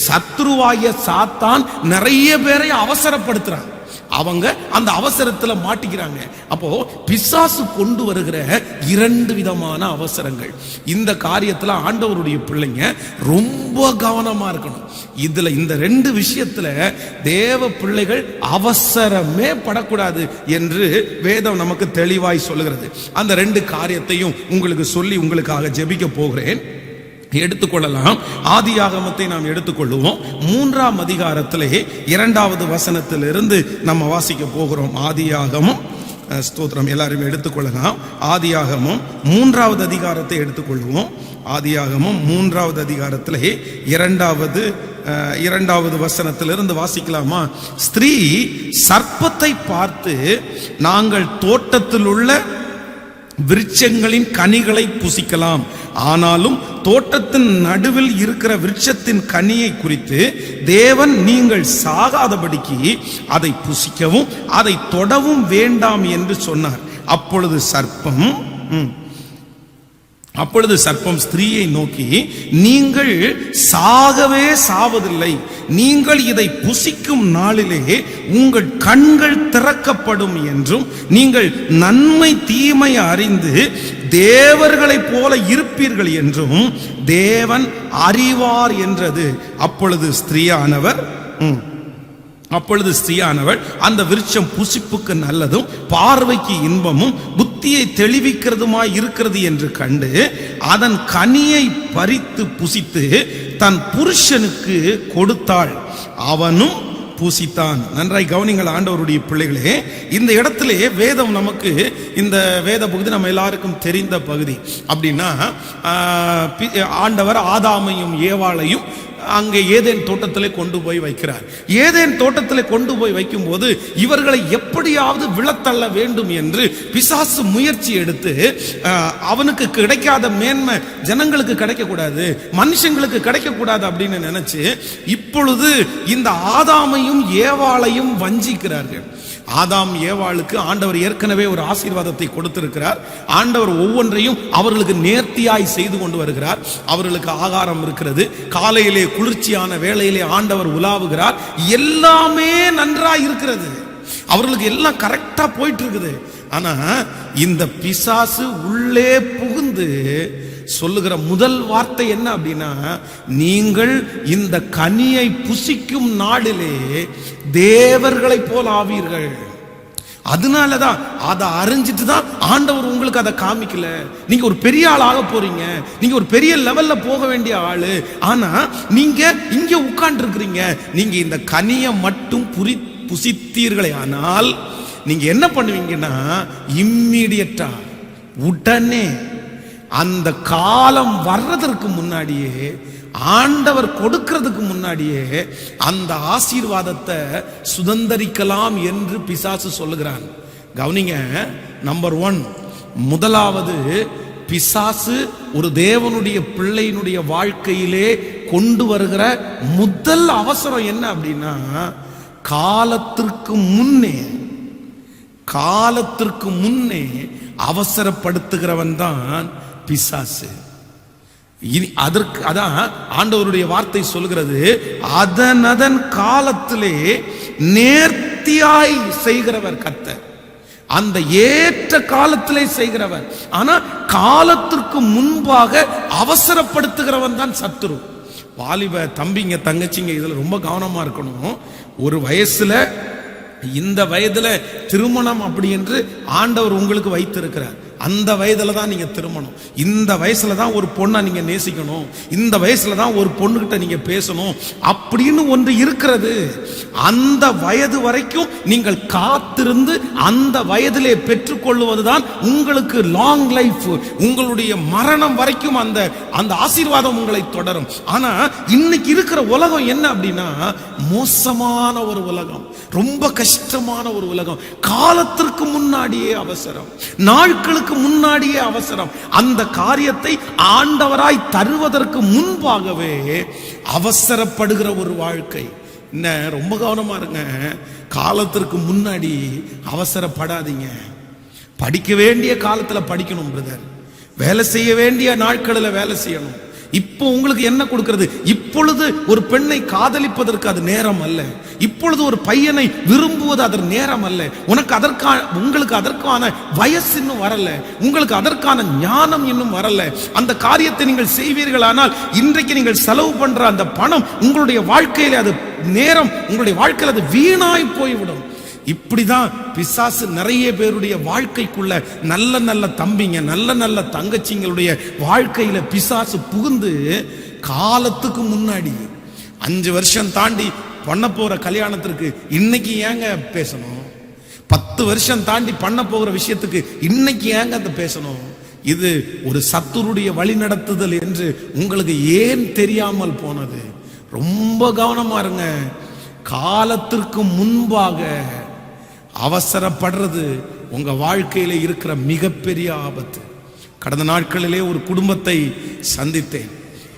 சத்ருவாகிய சாத்தான் நிறைய பேரை அவசரப்படுத்துறான். அவங்க அந்த அவசரத்துல மாட்டிக்கிறாங்க. அப்போ பிசாசு கொண்டு வருகிற 2 விதமான அவசரங்கள். இந்த காரியத்துல ஆண்டவருடைய பிள்ளைங்க ரொம்ப கவனமா இருக்கணும். இதுல இந்த 2 விஷயத்துல தேவ பிள்ளைகள் அவசரமே படக்கூடாது என்று வேதம் நமக்கு தெளிவாய் சொல்லுகிறது. அந்த 2 காரியத்தையும் உங்களுக்கு சொல்லி உங்களுக்காக ஜெபிக்க போகிறேன். எடுத்துக்கொள்ளலாம். ஆதியாகமத்தை நாம் எடுத்துக்கொள்ளுவோம். 3ஆம் அதிகாரத்திலே 2வது வசனத்திலிருந்து நம்ம வாசிக்க போகிறோம். ஆதியாகமம், ஸ்தோத்திரம், எல்லாரும் எடுத்துக்கொள்ளலாம். ஆதியாகமம் 3வது அதிகாரத்தை எடுத்துக்கொள்வோம். ஆதியாகமம் 3வது அதிகாரத்திலே 2வது 2வது வசனத்திலிருந்து வாசிக்கலாமா? ஸ்திரீ சர்ப்பத்தை பார்த்து, நாங்கள் தோட்டத்தில் உள்ள விருட்சங்களின் கனிகளை புசிக்கலாம், ஆனாலும் தோட்டத்தின் நடுவில் இருக்கிற விருட்சத்தின் கனியை குறித்து தேவன் நீங்கள் சாகாதபடிக்கு அதை புசிக்கவும் அதை தொடவும் வேண்டாம் என்று சொன்னார். அப்பொழுது சர்ப்பம் ஸ்திரீயை நோக்கி, நீங்கள் சாகவே சாவதில்லை, நீங்கள் இதை புசிக்கும் நாளிலே உங்கள் கண்கள் திறக்கப்படும் என்றும் நீங்கள் நன்மை தீமை அறிந்து தேவர்களைப் போல இருப்பீர்கள் என்றும் தேவன் அறிவார் என்றது. அப்பொழுது ஸ்திரீயானவள் அந்த விருட்சம் புசிப்புக்கு நல்லதும் பார்வைக்கு இன்பமும் புத்தியை தெளிவிக்கிறதுமாய் இருக்கிறது என்று கண்டு அதன் கனியை பறித்து புசித்து தன் புருஷனுக்கு கொடுத்தாள், அவனும் பூசித்தான். நன்றாய் கவனிங்கள் ஆண்டவருடைய பிள்ளைகளே, இந்த இடத்திலே வேதம் நமக்கு, இந்த வேத பகுதி நம்ம எல்லாருக்கும் தெரிந்த பகுதி. அப்படின்னா ஆண்டவர் ஆதாமையும் ஏவாளையும் அங்கே ஏதேன் தோட்டத்திலே கொண்டு போய் வைக்கிறார். ஏதேன் தோட்டத்திலே கொண்டு போய் வைக்கும் போது இவர்களை எப்படியாவது விழத்தள்ள வேண்டும் என்று பிசாசு முயற்சி எடுத்து, அவனுக்கு கிடைக்காத மேன்மை ஜனங்களுக்கு கிடைக்க கூடாது, மனுஷங்களுக்கு கிடைக்க கூடாது அப்படின்னு நினைச்சு இப்பொழுது இந்த ஆதாமையும் ஏவாளையும் வஞ்சிக்கிறார்கள். ஆதாம் ஏவாளுக்கு ஆண்டவர் ஏற்கனவே ஒரு ஆசீர்வாதத்தை கொடுத்திருக்கிறார். ஆண்டவர் ஒவ்வொன்றையும் அவர்களுக்கு நேர்த்தியாய் செய்து கொண்டு வருகிறார். அவர்களுக்கு ஆகாரம் இருக்கிறது, காலையிலே குளிர்ச்சியான வேளையிலே ஆண்டவர் உலாவுகிறார், எல்லாமே நன்றாய் இருக்கிறது, அவர்களுக்கு எல்லாம் கரெக்டா போயிட்டு இருக்குது. ஆனா இந்த பிசாசு உள்ளே புகுந்து சொல்லுகிற முதல் வார்த்தை என்ன அப்படின்னா, நீங்கள் இந்த கனியை புசிக்கும் நாளிலே தேவர்களை போல் ஆவீர்கள். அதனாலதான் அதை அறிஞ்சிட்டு தான் ஆண்டவர் உங்களுக்கு அதை காமிக்கல. நீங்க ஒரு பெரிய ஆள் ஆக போறீங்க, நீங்க ஒரு பெரிய லெவல்ல போக வேண்டிய ஆளு, ஆனா நீங்க இங்க உட்கார்ந்து இருக்கிறீங்க. நீங்க இந்த கனியை மட்டும் புசித்தீர்களே ஆனால் நீங்க என்ன பண்ணுவீங்கன்னா, இம்மீடியட்டா உடனே அந்த காலம் வர்றதற்கு முன்னாடியே, ஆண்டவர் கொடுக்கிறதுக்கு முன்னாடியே அந்த ஆசீர்வாதத்தை சுதந்தரிக்கலாம் என்று பிசாசு சொல்லுகிறான். கவனிங்க, நம்பர் 1, முதலாவது பிசாசு ஒரு தேவனுடைய பிள்ளையினுடைய வாழ்க்கையிலே கொண்டு வருகிற முதல் அவசரம் என்ன அப்படின்னா, காலத்திற்கு முன்னே அவசரப்படுத்துகிறவன் தான் பிசாசு. அதற்கு அதான் ஆண்டவருடைய வார்த்தை சொல்கிறது, அதன் காலத்திலே நேர்த்தியாய் செய்கிறவர் கர்த்தர், அந்த ஏற்ற காலத்திலே செய்கிறவர். ஆனா காலத்திற்கு முன்பாக அவசரப்படுத்துகிறவன் தான் சத்துரு. வாலிப தம்பிங்க தங்கச்சிங்க இதுல ரொம்ப கவனமா இருக்கணும். ஒரு வயசுல, இந்த வயதுல திருமணம் அப்படி என்று ஆண்டவர் உங்களுக்கு வைத்திருக்கிறார். அந்த வயதுல தான் நீங்க திருமணம், இந்த வயசுல தான் ஒரு பொண்ணை நீங்க நேசிக்கணும், இந்த வயசுல தான் ஒரு பொண்ணுகிட்ட நீங்க பேசணும் அப்படின்னு ஒன்று இருக்கிறது. அந்த வயது வரைக்கும் நீங்கள் காத்திருந்து அந்த வயதிலே பெற்றுக்கொள்வதுதான் உங்களுக்கு லாங் லைஃப். உங்களுடைய மரணம் வரைக்கும் அந்த ஆசீர்வாதம் உங்களை தொடரும். ஆனா இன்னைக்கு இருக்கிற உலகம் என்ன அப்படின்னா, மோசமான ஒரு உலகம், ரொம்ப கஷ்டமான ஒரு உலகம். காலத்திற்கு முன்னாடியே அவசரம், நாட்களுக்கு முன்னாடியே அவசரம். அந்த காரியத்தை ஆண்டவராய் தருவதற்கு முன்பாகவே அவசரப்படுகிற ஒரு வாழ்க்கை. என்ன, ரொம்ப கவனமா இருங்க. காலத்திற்கு முன்னாடி அவசரப்படாதீங்க. படிக்க வேண்டிய காலத்துல படிக்கணும் பிரதர், வேலை செய்ய வேண்டிய நாட்களில் வேலை செய்யணும். இப்போ உங்களுக்கு என்ன கொடுக்கிறது? இப்பொழுது ஒரு பெண்ணை காதலிப்பதற்கு அது நேரம் அல்ல. இப்பொழுது ஒரு பையனை விரும்புவது அதற்கு நேரம் அல்ல. உங்களுக்கு அதற்கான வயசு இன்னும் வரல, உங்களுக்கு அதற்கான ஞானம் இன்னும் வரல. அந்த காரியத்தை நீங்கள் செய்வீர்களானால் இன்றைக்கு நீங்கள் செலவு பண்ற அந்த பணம் உங்களுடைய வாழ்க்கையில, அது நேரம் உங்களுடைய வாழ்க்கையில் அது வீணாய் போய்விடும். இப்படிதான் பிசாசு நிறைய பேருடைய வாழ்க்கைக்குள்ள, நல்ல நல்ல தம்பிங்க, நல்ல நல்ல தங்கச்சிங்களுடைய வாழ்க்கையில பிசாசு புகுந்து காலத்துக்கு முன்னாடி 5 வருஷம் தாண்டி பண்ண போற கல்யாணத்திற்கு இன்னைக்கு ஏங்க பேசணும், 10 வருஷம் தாண்டி பண்ண போகிற விஷயத்துக்கு இன்னைக்கு ஏங்க அதை பேசணும்? இது ஒரு சத்துருடைய வழி நடத்துதல் என்று உங்களுக்கு ஏன் தெரியாமல் போனது? ரொம்ப கவனமா இருங்க. காலத்திற்கு முன்பாக அவசரப்படுறது உங்க வாழ்க்கையில இருக்கிற மிகப்பெரிய ஆபத்து. கடந்த நாட்களிலே ஒரு குடும்பத்தை சந்தித்தேன்.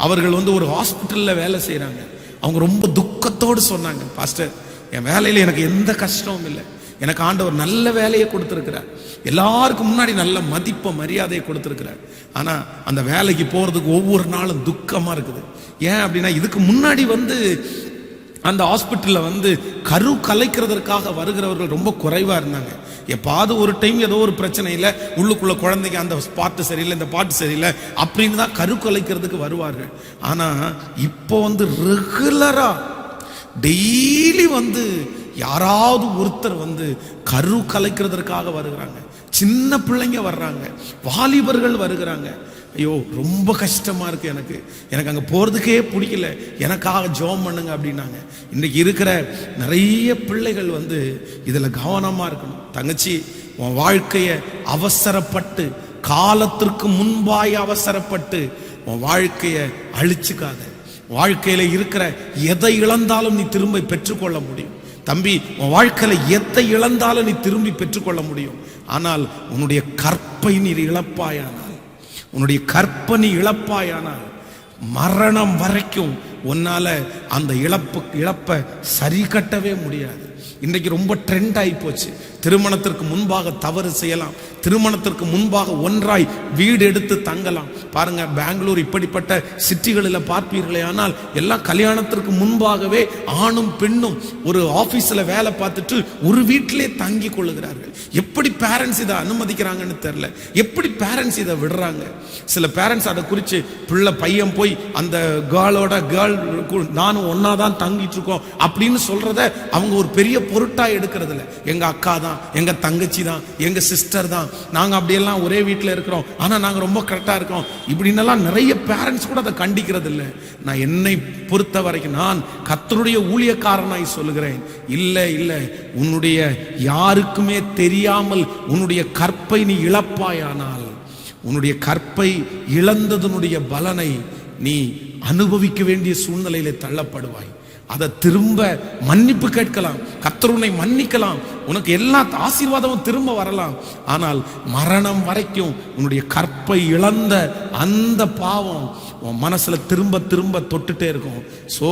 அவர்கள் ஒரு ஹாஸ்பிட்டல்ல வேலை செய்யறாங்க. அவங்க ரொம்ப துக்கத்தோடு சொன்னாங்க, பாஸ்டர், என் வேலையில எனக்கு எந்த கஷ்டமும் இல்லை, எனக்கு ஆண்டவர் நல்ல வேலையை கொடுத்திருக்கிறார், எல்லாருக்கும் முன்னாடி நல்ல மதிப்பை மரியாதையை கொடுத்திருக்கிறார். ஆனா அந்த வேலைக்கு போறதுக்கு ஒவ்வொரு நாளும் துக்கமா இருக்குது. ஏன் அப்படின்னா, இதுக்கு முன்னாடி அந்த ஹாஸ்பிட்டல்ல கரு கலைக்கிறதற்காக வருகிறவர்கள் ரொம்ப குறைவா இருந்தாங்க. எப்பாவது ஒரு டைம் ஏதோ ஒரு பிரச்சனை இல்லை, உள்ளுக்குள்ள குழந்தைங்க அந்த பாட்டு சரியில்லை, இந்த பாட்டு சரியில்லை அப்படின்னு தான் கரு கலைக்கிறதுக்கு வருவார்கள். ஆனா இப்போ ரெகுலரா டெய்லி யாராவது ஒருத்தர் கரு கலைக்கிறதற்காக வருகிறாங்க. சின்ன பிள்ளைங்க வர்றாங்க, வாலிபர்கள் வருகிறாங்க. ஐயோ ரொம்ப கஷ்டமா இருக்கு, எனக்கு அங்க போறதுக்கே பிடிக்கல, எனக்காக ஜெபம் பண்ணுங்க அப்படின்னாங்க. இன்னைக்கு இருக்கிற நிறைய பிள்ளைகள் இதுல கவனமா இருக்கணும். தங்கச்சி, உன் வாழ்க்கைய அவசரப்பட்டு, காலத்திற்கு முன்பாய் அவசரப்பட்டு உன் வாழ்க்கைய அழிச்சுக்காத. வாழ்க்கையில இருக்கிற எதை இழந்தாலும் நீ திரும்ப பெற்றுக்கொள்ள முடியும். தம்பி, உன் வாழ்க்கையில எதை இழந்தாலும் நீ திரும்பி பெற்றுக்கொள்ள முடியும். ஆனால் உன்னுடைய கற்பை நீ இழப்பாயானால், உன்னுடைய கற்பனை இழப்பாயானால் மரணம் வரைக்கும் உன்னால அந்த இழப்பை சரி கட்டவே முடியாது. இன்றைக்கு ரொம்ப ட்ரெண்ட் ஆகி போச்சு. திருமணத்திற்கு முன்பாக தவறு செய்யலாம், திருமணத்திற்கு முன்பாக ஒன்றாய் வீடு எடுத்து தங்கலாம். பாருங்க, பெங்களூர் இப்படிப்பட்ட சிட்டிகளில் பார்ப்பீர்களே ஆனால் எல்லாம் கல்யாணத்திற்கு முன்பாகவே ஆணும் பெண்ணும் ஒரு ஆபீஸ்ல வேலை பார்த்துட்டு ஒரு வீட்டிலே தங்கி கொள்ளுகிறார்கள். எப்படி பேரண்ட்ஸ் இதை அனுமதிக்கிறாங்கன்னு தெரியல, எப்படி பேரண்ட்ஸ் இதை விடுறாங்க. சில பேரண்ட்ஸ் அதை குறித்து பையன் போய் அந்த கேர்ளோட நானும் ஒன்னாதான் தங்கிட்டு இருக்கோம் அப்படின்னு சொல்றத அவங்க ஒரு பெரிய பொருட்டா எடுக்கிறது இல்லை. எங்க அக்கா தான், எங்க தங்கச்சி தான், எங்க சிஸ்டர் தான், நாங்க அப்படியெல்லாம் ஒரே வீட்டில் இருக்கிறோம், ஆனா நாங்க ரொம்ப கரெக்டா இருக்கோம் இப்படின்னெல்லாம் நிறைய பேரண்ட்ஸ் கூட அதை கண்டிக்கிறது இல்லை. நான் என்னை பொறுத்த வரைக்கும் நான் கர்த்தருடைய ஊழியக்காரனாய் சொல்லுகிறேன், இல்லை இல்லை, உன்னுடைய யாருக்குமே தெரியாமல் உன்னுடைய கற்பை நீ இழப்பாயானால், உன்னுடைய கற்பை இழந்ததனுடைய பலனை நீ அனுபவிக்க வேண்டிய சூழ்நிலையிலே தள்ளப்படுவாய். அதை திரும்ப மன்னிப்பு கேட்கலாம், கர்த்தர் உன்னை மன்னிக்கலாம், உனக்கு எல்லா ஆசீர்வாதமும் திரும்ப வரலாம். ஆனால் மரணம் வரைக்கும் உன்னுடைய கற்பை இழந்த அந்த பாவம் உன் மனசுல திரும்ப திரும்ப தொட்டுட்டே இருக்கும். சோ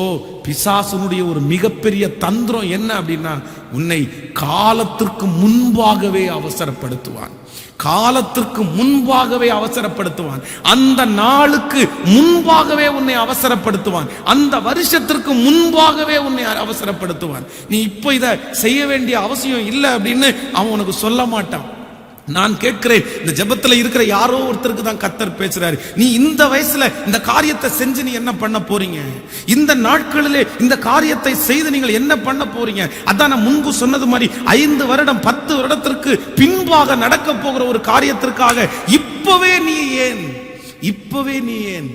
பிசாசுனுடைய ஒரு மிகப்பெரிய தந்திரம் என்ன அப்படின்னா, உன்னை காலத்திற்கு முன்பாகவே அவசரப்படுத்துவான், காலத்திற்கு முன்பாகவே அவசரப்படுத்துவான், அந்த நாளுக்கு முன்பாகவே உன்னை அவசரப்படுத்துவான், அந்த வருஷத்திற்கு முன்பாகவே உன்னை அவசரப்படுத்துவான். நீ இப்போ இதை செய்ய வேண்டிய அவசியம் இல்லை அப்படின்னு அவன் உனக்கு சொல்ல மாட்டான். நான் கேட்கிறேன், இந்த ஜெபத்துல இருக்கிற யாரோ ஒருத்தருக்கு தான் கர்த்தர் பேசுறாரு. நீ இந்த வயசுல இந்த காரியத்தை செஞ்சு நீ என்ன பண்ண போறீங்க? இந்த நாட்களிலே இந்த காரியத்தை செய்து நீங்கள் என்ன பண்ண போறீங்க? அதான் நான் முன்பு சொன்னது மாதிரி 5 வருடம் 10 வருடத்திற்கு பின்பாக நடக்க போகிற ஒரு காரியத்திற்காக இப்பவே நீ ஏன்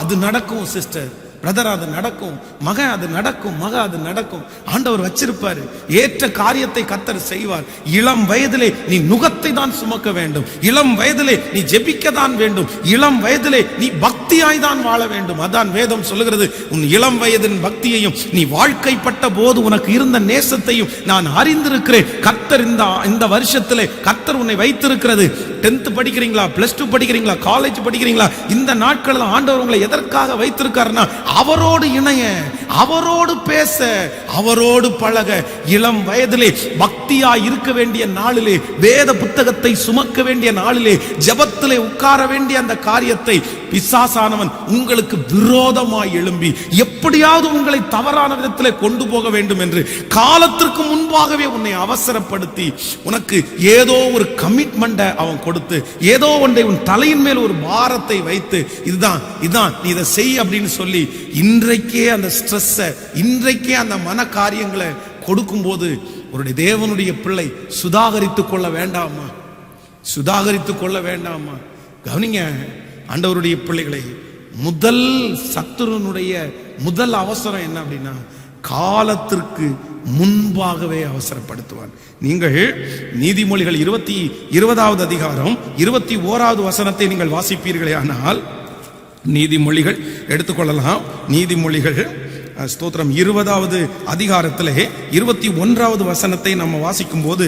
அது நடக்கும் சிஸ்டர், பிரதர், அது நடக்கும், மகன் அது நடக்கும், அது நடக்கும். ஆண்டவர் வச்சிருப்பாரு, ஏற்ற காரியத்தை கர்த்தர் செய்வார். இளம் வயதிலே நீ நுகத்தை தான் சுமக்க வேண்டும், இளம் வயதிலே நீ ஜெபிக்க தான் வேண்டும், இளம் வயதிலே நீ பக்தியாய் தான் வாழ வேண்டும். அதான் வேதம் சொல்லுகிறது, உன் இளம் வயதின் பக்தியையும் நீ வாழ்க்கைப்பட்ட போது உனக்கு இருந்த நேசத்தையும் நான் அறிந்திருக்கிறேன். கர்த்தர் இந்த வருஷத்திலே கர்த்தர் உன்னை வைத்திருக்கிறது. 10th படிக்கிறீங்களா, +2 படிக்கிறீங்களா, காலேஜ் படிக்கிறீங்களா, இந்த நாட்களில் ஆண்டவர் உங்களை எதற்காக வைத்திருக்காருன்னா, அவரோடு இணைய, அவரோடு பேச, அவரோடு பழக. இளம் வயதிலே பக்தியா இருக்க வேண்டிய நாளிலே, வேத புத்தகத்தை சுமக்க வேண்டிய நாளிலே, ஜெபத்திலே உட்கார வேண்டிய அந்த காரியத்தை பிசாசானவன் உங்களுக்கு விரோதமாய் எழும்பி எப்படியாவது உங்களை தவறான விதத்திலே கொண்டு போக வேண்டும் என்று காலத்திற்கு முன்பாகவே உன்னை அவசரப்படுத்தி, உனக்கு ஏதோ ஒரு கமிட்மெண்ட்டை அவன் கொடுத்து, ஏதோ ஒன்றை உன் தலையின் மேல் ஒரு பாரத்தை வைத்து, இதுதான் நீ இதை செய் அப்படின்னு சொல்லி இன்றைக்கே அந்த ஸ்ட்ரெஸ்ஸை, இன்றைக்கே அந்த மன காரியங்களை கொடுக்கும் போது ஒரு தேவனுடைய பிள்ளை சுதாகரித்துக் கொள்ள வேண்டாமா? சுதாகரித்துக் கொள்ள வேண்டாமா? கவனிங்க, ஆண்டவருடைய பிள்ளைகளை, முதல் சத்துருனுடைய முதல் அவசரம் என்ன அப்படின்னா, காலத்திற்கு முன்பாகவே அவசரப்படுத்துவான். நீங்கள் நீதிமொழிகள் 20வது அதிகாரம் 21வது வசனத்தை நீங்கள் வாசிப்பீர்களே ஆனால், நீதிமொழிகள் எடுத்துக்கொள்ளலாம். நீதிமொழிகள் ஸ்தோத்திரம் 20வது அதிகாரத்திலே 21வது வசனத்தை நம்ம வாசிக்கும் போது,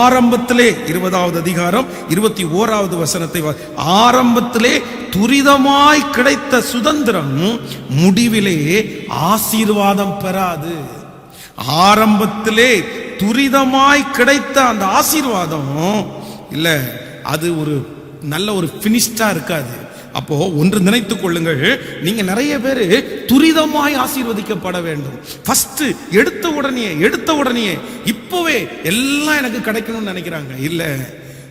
ஆரம்பத்திலே 20வது அதிகாரம் 21வது வசனத்தை ஆரம்பத்திலே துரிதமாய் கிடைத்த சுதந்திரம் முடிவிலே ஆசீர்வாதம் பெறாது. ஆரம்பத்திலே துரிதமாய் கிடைத்த அந்த ஆசீர்வாதம் இல்ல, அது ஒரு நல்ல ஒரு பினிஷ்டா இருக்காது. அப்போ ஒன்று நினைத்துக் கொள்ளுங்கள், நீங்க நிறைய பேரு துரிதமாய் ஆசீர்வதிக்கப்பட வேண்டும். ஃபர்ஸ்ட் எடுத்த உடனே இப்பவே எல்லாம் எனக்கு கிடைக்கணும்னு நினைக்கிறாங்க. இல்ல,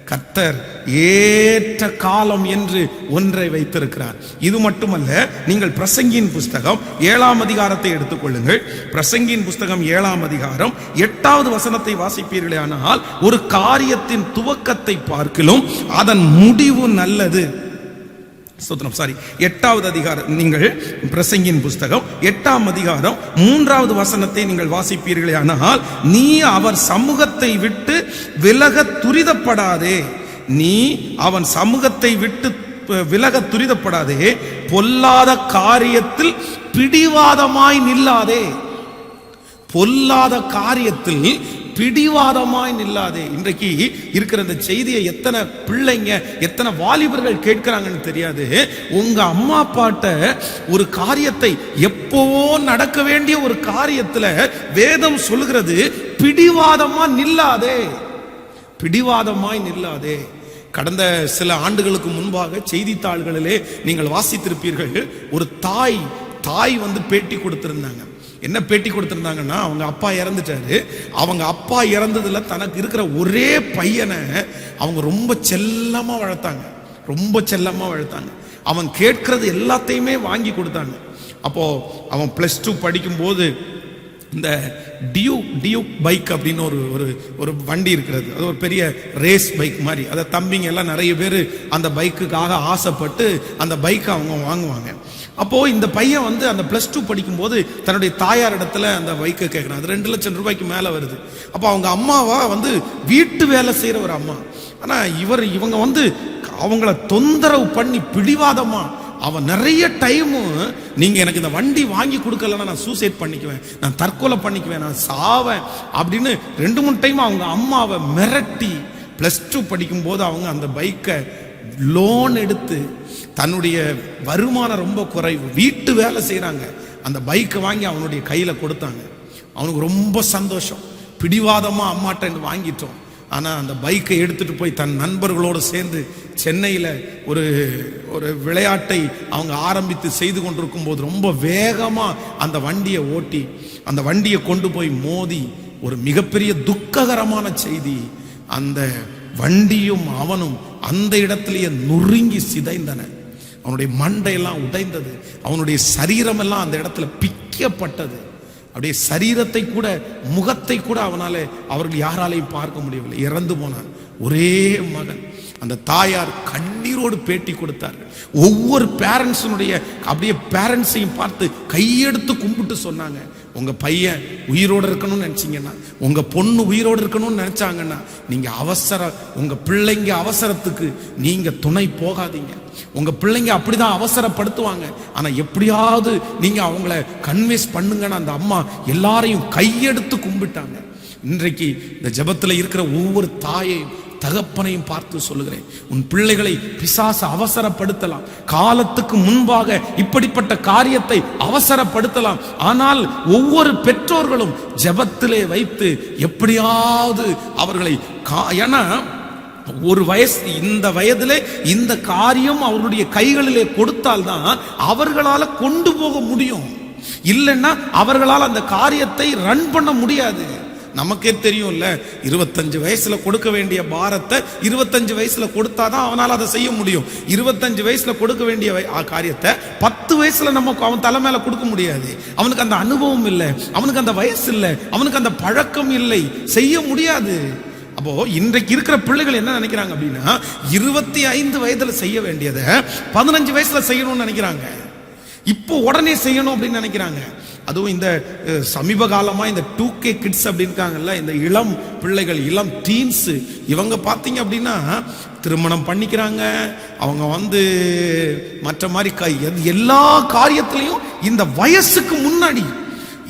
கர்த்தர் ஏற்ற காலம் என்று ஒன்றை வைத்திருக்கிறார். இது மட்டுமல்ல, நீங்கள் பிரசங்கியின் புஸ்தகம் 7ஆம் அதிகாரத்தை எடுத்துக்கொள்ளுங்கள். பிரசங்கியின் புஸ்தகம் 7ஆம் அதிகாரம் 8வது வசனத்தை வாசிப்பீர்களே ஆனால், ஒரு காரியத்தின் துவக்கத்தை பார்க்கிலும் அதன் முடிவு நல்லது. 8வது அதிகாரம், நீங்கள் பிரசங்கியின் புஸ்தகம் 8ஆம் அதிகாரம் 3வது வசனத்தை நீங்கள் வாசிப்பீர்களே ஆனால், நீ அவர் சமூகத்தை விட்டு விலக துரிதப்படாதே. நீ அவன் சமூகத்தை விட்டு விலக துரிதப்படாதே. பொல்லாத காரியத்தில் பிடிவாதமாய் நில்லாதே. பொல்லாத காரியத்தில் பிடிவாதமாய் நில்லாதே. இன்றைக்கு இருக்கிற இந்த செய்தியை எத்தனை பிள்ளைங்க, எத்தனை வாலிபர்கள் கேட்கிறாங்கன்னு தெரியாது. உங்க அம்மா அப்பாட்ட ஒரு காரியத்தை, எப்பவோ நடக்க வேண்டிய ஒரு காரியத்துல வேதம் சொல்லுகிறது, பிடிவாதமா நில்லாதே, பிடிவாதமாய் நில்லாதே. கடந்த சில ஆண்டுகளுக்கு முன்பாக செய்தித்தாள்களிலே நீங்கள் வாசித்திருப்பீர்கள், ஒரு தாய் வந்து பேட்டி கொடுத்திருந்தாங்க. என்ன பேட்டி கொடுத்திருந்தாங்கன்னா, அவங்க அப்பா இறந்துட்டாரு. அவங்க அப்பா இறந்ததுல தனக்கு இருக்கிற ஒரே பையனை அவங்க ரொம்ப செல்லமா வளர்த்தாங்க. அவன் கேட்கறது எல்லாத்தையுமே வாங்கி கொடுத்தாங்க. அப்போ அவன் +2 படிக்கும் போது இந்த டியூக் பைக் அப்படின்னு ஒரு வண்டி இருக்கிறது. அது ஒரு பெரிய ரேஸ் பைக் மாதிரி. அதை தம்பிங்க எல்லாம் நிறைய பேர் அந்த பைக்குக்காக ஆசைப்பட்டு அந்த பைக்கை அவங்க வாங்குவாங்க. அப்போ இந்த பையன் வந்து அந்த +2 படிக்கும் போது தன்னுடைய தாயார் இடத்துல அந்த பைக்கை கேட்கிறான். அது 2 லட்சம் ரூபாய்க்கு மேல வருது. அப்போ அவங்க அம்மாவா வந்து வீட்டு வேலை செய்யற ஒரு அம்மா. ஆனா இவங்க வந்து அவங்கள தொந்தரவு பண்ணி பிடிவாதமா, அவன் நிறைய டைமு, நீங்க எனக்கு இந்த வண்டி வாங்கி கொடுக்கலன்னா நான் சூசைட் பண்ணிக்குவேன், நான் தற்கொலை பண்ணிக்குவேன், நான் சாவேன் அப்படின்னு 2-3 டைம் அவங்க அம்மாவை மிரட்டி, +2 படிக்கும் போது அவங்க அந்த பைக்கை லோன் எடுத்து, தன்னுடைய வருமானம் ரொம்ப குறைவு, வீட்டு வேலை செய்யறாங்க, அந்த பைக்கை வாங்கி அவனுடைய கையில கொடுத்தாங்க. அவனுக்கு ரொம்ப சந்தோஷம். பிடிவாதமா அம்மாட்ட வாங்கிட்டோம். ஆனா அந்த பைக்கை எடுத்துட்டு போய் தன் நண்பர்களோடு சேர்ந்து சென்னையில ஒரு விளையாட்டை அவங்க ஆரம்பித்து செய்து கொண்டிருக்கும் போது ரொம்ப வேகமா அந்த வண்டியை ஓட்டி அந்த வண்டியை கொண்டு போய் மோதி ஒரு மிகப்பெரிய துக்ககரமான செய்தி. அந்த வண்டியும் அவனும் அந்த இடத்திலேயே நொறுங்கி சிதைந்தன. அவனுடைய மண்டையெல்லாம் உடைந்தது. அவனுடைய சரீரம் எல்லாம் அந்த இடத்துல பிக்கப்பட்டது. அப்படியே சரீரத்தை கூட, முகத்தை கூட அவர்கள் யாராலையும் பார்க்க முடியவில்லை. இறந்து போனான் ஒரே மகன். அந்த தாயார் கண்ணீரோடு பேட்டி கொடுத்தார்கள். ஒவ்வொரு பேரண்ட்ஸுடைய அப்படியே பேரண்ட்ஸையும் பார்த்து கையெடுத்து கும்பிட்டு சொன்னாங்க, உங்க பையன் உயிரோடு இருக்கணும்னு நினைச்சீங்கன்னா, உங்க பொண்ணு உயிரோடு இருக்கணும்னு நினைச்சாங்கன்னா, நீங்க உங்க பிள்ளைங்க அவசரத்துக்கு நீங்க துணை போகாதீங்க. உங்க பிள்ளைங்க அப்படிதான் அவசரப்படுத்துவாங்க. ஆனா எப்படியாவது நீங்க அவங்கள கன்வின்ஸ் பண்ணுங்கன்னு அந்த அம்மா எல்லாரையும் கையெடுத்து கும்பிட்டாங்க. இன்றைக்கு இந்த ஜெபத்துல இருக்கிற ஒவ்வொரு தாயையும் தகப்பனையும் பார்த்து சொல்லுகிறேன், உன் பிள்ளைகளை பிசாசு அவசரப்படுத்தலாம், காலத்துக்கு முன்பாக இப்படிப்பட்ட காரியத்தை அவசரப்படுத்தலாம். ஆனால் ஒவ்வொரு பெற்றோர்களும் ஜெபத்திலே வைத்து எப்படியாவது அவர்களை, ஏன்னா ஒரு வயசு, இந்த வயதிலே இந்த காரியம் அவர்களுடைய கைகளிலே கொடுத்தால்தான் அவர்களால கொண்டு போக முடியும். இல்லைன்னா அவர்களால் அந்த காரியத்தை ரன் பண்ண முடியாது. நமக்கே தெரியும்ல, 25 வயசுல கொடுக்க வேண்டிய பாரத்தை 25 வயசுல கொடுத்தாதான் அவனால் அதை செய்ய முடியும். 25 வயசுல கொடுக்க வேண்டிய காரியத்தை 10 வயசுல அவன் தலை மேல கொடுக்க முடியாது. அவனுக்கு அந்த அனுபவம் இல்லை, அவனுக்கு அந்த வயசு இல்லை, அவனுக்கு அந்த பழக்கம் இல்லை, செய்ய முடியாது. அப்போ இன்றைக்கு இருக்கிற பிள்ளைகள் என்ன நினைக்கிறாங்க அப்படின்னா, 25 வயதுல செய்ய வேண்டியதை 15 வயசுல செய்யணும்னு நினைக்கிறாங்க. இப்போ உடனே செய்யணும் அப்படின்னு நினைக்கிறாங்க. அதுவும் இந்த சமீப காலமா இந்த 2K கிட்ஸ் அப்படின்னு இருக்காங்கல்ல, இந்த இளம் பிள்ளைகள், இளம் டீன்ஸ், இவங்க பாத்தீங்க அப்படின்னா திருமணம் பண்ணிக்கிறாங்க, அவங்க மற்ற மாதிரி எல்லா காரியத்திலையும் இந்த வயசுக்கு முன்னாடி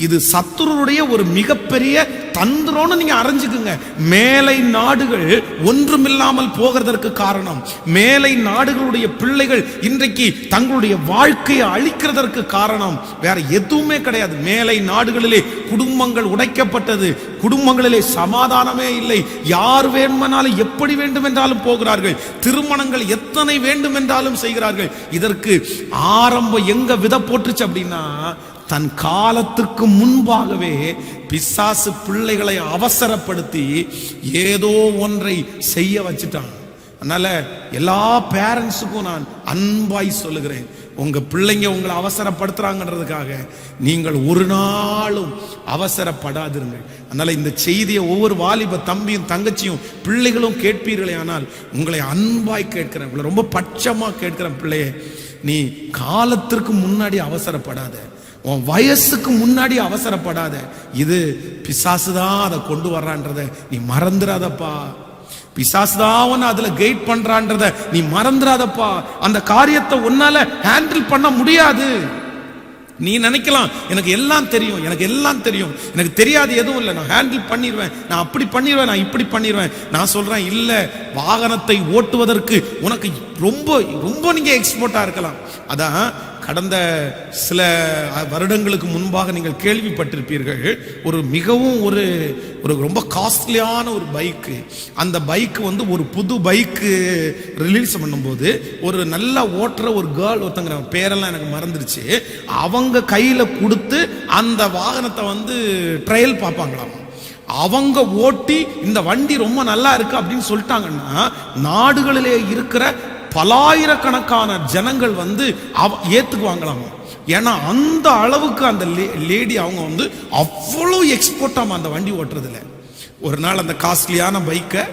இது சத்துருடைய ஒரு மிகப்பெரிய தந்திரம்னு நீங்க அறிஞ்சுக்குங்க. மேலை நாடுகள் ஒன்றுமில்லாமல் போகிறதற்கு காரணம், மேலை நாடுகளுடைய பிள்ளைகள் இன்றைக்கு தங்களுடைய வாழ்க்கையை அழிக்கிறதற்கு காரணம் வேற எதுவுமே கிடையாது. மேலை நாடுகளிலே குடும்பங்கள் உடைக்கப்பட்டது, குடும்பங்களிலே சமாதானமே இல்லை. யார் வேண்டுமென்றாலும் எப்படி வேண்டுமென்றாலும் போகிறார்கள், திருமணங்கள் எத்தனை வேண்டுமென்றாலும் செய்கிறார்கள். இதற்கு ஆரம்பம் எங்க விதை போட்டுச்சு அப்படின்னா, தன் காலத்துக்கு முன்பாகவே பிசாசு பிள்ளைகளை அவசரப்படுத்தி ஏதோ ஒன்றை செய்ய வச்சுட்டான். அதனால எல்லா பேரண்ட்ஸுக்கும் நான் அன்பாய் சொல்லுகிறேன், உங்க பிள்ளைங்க உங்களை அவசரப்படுத்துறாங்கன்றதுக்காக நீங்கள் ஒரு நாளும் அவசரப்படாதிருங்கள். அதனால இந்த செய்தியை ஒவ்வொரு வாலிப தம்பியும் தங்கச்சியும் பிள்ளைகளும் கேட்பீர்களே, ஆனால் உங்களை அன்பாய் கேட்கிறேன், உங்களை ரொம்ப பட்சமா கேட்கிறேன், பிள்ளையே நீ காலத்திற்கு முன்னாடி அவசரப்படாத, உன் வயசுக்கு முன்னாடி அவசரப்படாத. இது பிசாசுதான் அதை கொண்டு வர்றான்றத நீ மறந்துடாதப்பா. பிசாசுதான் அதுல கைட் பண்றான்றத நீ மறந்துடாதப்பா. அந்த காரியத்தை உன்னால ஹேண்டில் பண்ண முடியாது. நீ நினைக்கலாம் எனக்கு எல்லாம் தெரியும், எனக்கு எல்லாம் தெரியும், எனக்கு தெரியாது எதுவும் இல்லை, நான் ஹேண்டில் பண்ணிடுவேன், நான் அப்படி பண்ணிடுவேன், நான் இப்படி பண்ணிடுவேன். நான் சொல்றேன் இல்ல, வாகனத்தை ஓட்டுவதற்கு உனக்கு ரொம்ப ரொம்ப நீங்க எக்ஸ்போர்ட்டா இருக்கலாம். அதான் கடந்த சில வருடங்களுக்கு முன்பாக நீங்கள் கேள்விப்பட்டிருப்பீர்கள், ஒரு மிகவும் ஒரு ரொம்ப காஸ்ட்லியான ஒரு பைக்கு. அந்த பைக்கு ஒரு புது பைக்கு ரிலீஸ் பண்ணும்போது ஒரு நல்லா ஓட்டுற ஒரு கேர்ள், ஒருத்தங்கிற பேரெல்லாம் எனக்கு மறந்துருச்சு, அவங்க கையில கொடுத்து அந்த வாகனத்தை ட்ரையல் பார்ப்பாங்களாம். அவங்க ஓட்டி இந்த வண்டி ரொம்ப நல்லா இருக்கு அப்படின்னு சொல்லிட்டாங்கன்னா, நாடுகளிலே இருக்கிற பலாயிரக்கணக்கான ஜனங்கள் ஏத்துக்குவாங்களாம். ஏன்னா அந்த அளவுக்கு அந்த லேடி அவங்க அவ்வளவு எக்ஸ்போர்ட்டாம அந்த வண்டி ஓட்டுறதுல. ஒரு நாள் அந்த காஸ்ட்லியான பைக்கை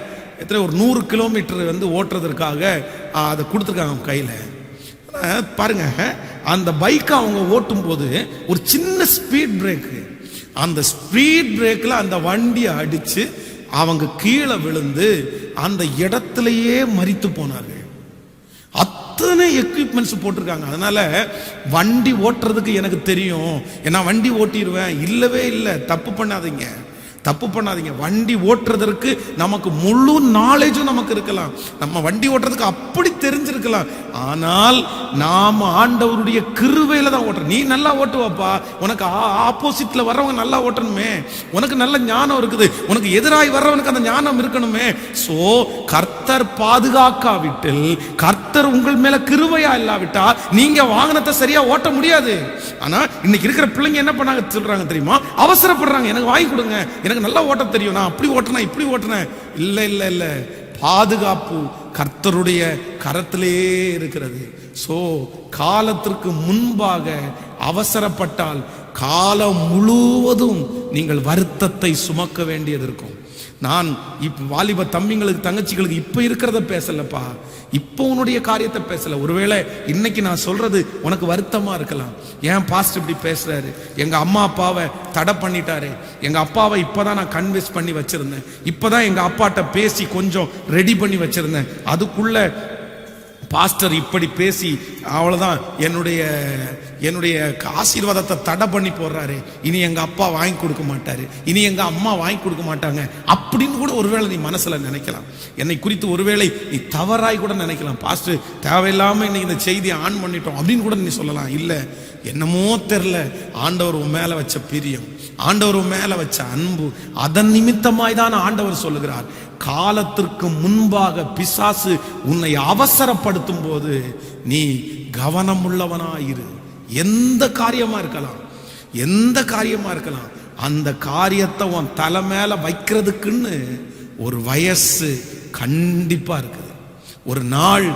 ஒரு 100 கிலோமீட்டர் ஓட்டுறதுக்காக அதை கொடுத்துருக்காங்க கையில. பாருங்க, அந்த பைக்கை அவங்க ஓட்டும் போது ஒரு சின்ன ஸ்பீட் பிரேக்கு, அந்த ஸ்பீட் பிரேக்ல அந்த வண்டியை அடிச்சு அவங்க கீழே விழுந்து அந்த இடத்திலேயே மரித்து போனார்கள். அத்தனை எக்யூப்மெண்ட்ஸ் போட்டிருக்காங்க. அதனால வண்டி ஓட்டுறதுக்கு எனக்கு தெரியும், ஏன்னா வண்டி ஓட்டிடுவேன், இல்லவே இல்லை. தப்பு பண்ணாதீங்க, தப்பு பண்ணாதீங்க. வண்டி ஓட்டுறதற்கு நமக்கு முழு நாலேஜும் நமக்கு இருக்கலாம், நம்ம வண்டி ஓட்டுறதுக்கு அப்படி தெரிஞ்சிருக்கலாம். ஆனால் நாம ஆண்டவருடைய கிருபையில தான் ஓட்டுறோம். நீ நல்லா ஓட்டுவாப்பா, உனக்கு ஆப்போசிட்ல வர்றவங்க நல்லா ஓட்டணுமே, உனக்கு நல்ல ஞானம் இருக்குது, உனக்கு எதிராய் வர்றவனுக்கு அந்த ஞானம் இருக்கணுமே. சோ கர்த்தர் பாதுகாக்காவிட்டில், கர்த்தர் உங்கள் மேல கிருபையா இல்லாவிட்டா நீங்க வாகனத்தை சரியா ஓட்ட முடியாது. ஆனா இன்னைக்கு இருக்கிற பிள்ளைங்க என்ன பண்ணாங்க சொல்றாங்க தெரியுமா? அவசரப்படுறாங்க, எனக்கு வாங்கி கொடுங்க, எனக்கு நல்லா ஓட்ட தெரியும், நான் அப்படி ஓட்டுனேன் இப்படி ஓட்டுனேன். இல்ல இல்ல இல்ல, பாதுகாப்பு கர்த்தருடைய கரத்திலே இருக்கிறது. சோ காலத்திற்கு முன்பாக அவசரப்பட்டால் காலம் முழுவதும் நீங்கள் வருத்தத்தை சுமக்க வேண்டியது இருக்கும். நான் இப்ப வாலிப தம்பிங்களுக்கு தங்கச்சிகளுக்கு இப்ப இருக்கிறத பேசலப்பா, இப்போ உன்னுடைய காரியத்தை பேசல. ஒருவேளை இன்னைக்கு நான் சொல்றது உனக்கு வருத்தமா இருக்கலாம், ஏன் பாஸ்டர் இப்படி பேசுறாரு, எங்க அம்மா அப்பாவை தடை பண்ணிட்டாரு, எங்க அப்பாவை இப்பதான் நான் கன்வின்ஸ் பண்ணி வச்சிருந்தேன், இப்பதான் எங்க அப்பாட்ட பேசி கொஞ்சம் ரெடி பண்ணி வச்சிருந்தேன், அதுக்குள்ள பாஸ்டர் இப்படி பேசி அவ்வளவுதான் என்னுடைய ஆசீர்வாதத்தை தடை பண்ணி போடுறாரு, இனி எங்க அப்பா வாங்கி கொடுக்க மாட்டாரு, இனி எங்க அம்மா வாங்கி கொடுக்க மாட்டாங்க அப்படின்னு கூட ஒருவேளை நீ மனசுல நினைக்கலாம். என்னை குறித்து ஒருவேளை நீ தவறாய் கூட நினைக்கலாம், பாஸ்டர் தேவையில்லாம இன்னைக்கு இந்த செய்தியை ஆன் பண்ணிட்டோம் அப்படின்னு கூட நீ சொல்லலாம். இல்ல, என்னமோ தெரியல, ஆண்டவர் உன் மேல வச்ச பிரியம், ஆண்டவர் உன் மேல வச்ச அன்பு, அதன் நிமித்தமாய் தான் ஆண்டவர் சொல்லுகிறார், காலத்திற்கு முன்பாக பிசாசு உன்னை அவசரப்படுத்தும் போது நீ கவனம் உள்ளவனாயிரு. எந்த காரியமா இருக்கலாம், எந்த காரியமா இருக்கலாம், அந்த காரியத்தை உன் தலை மேல வைக்கிறதுக்குன்னு ஒரு வயசு கண்டிப்பா இருக்குது. ஒரு நாள்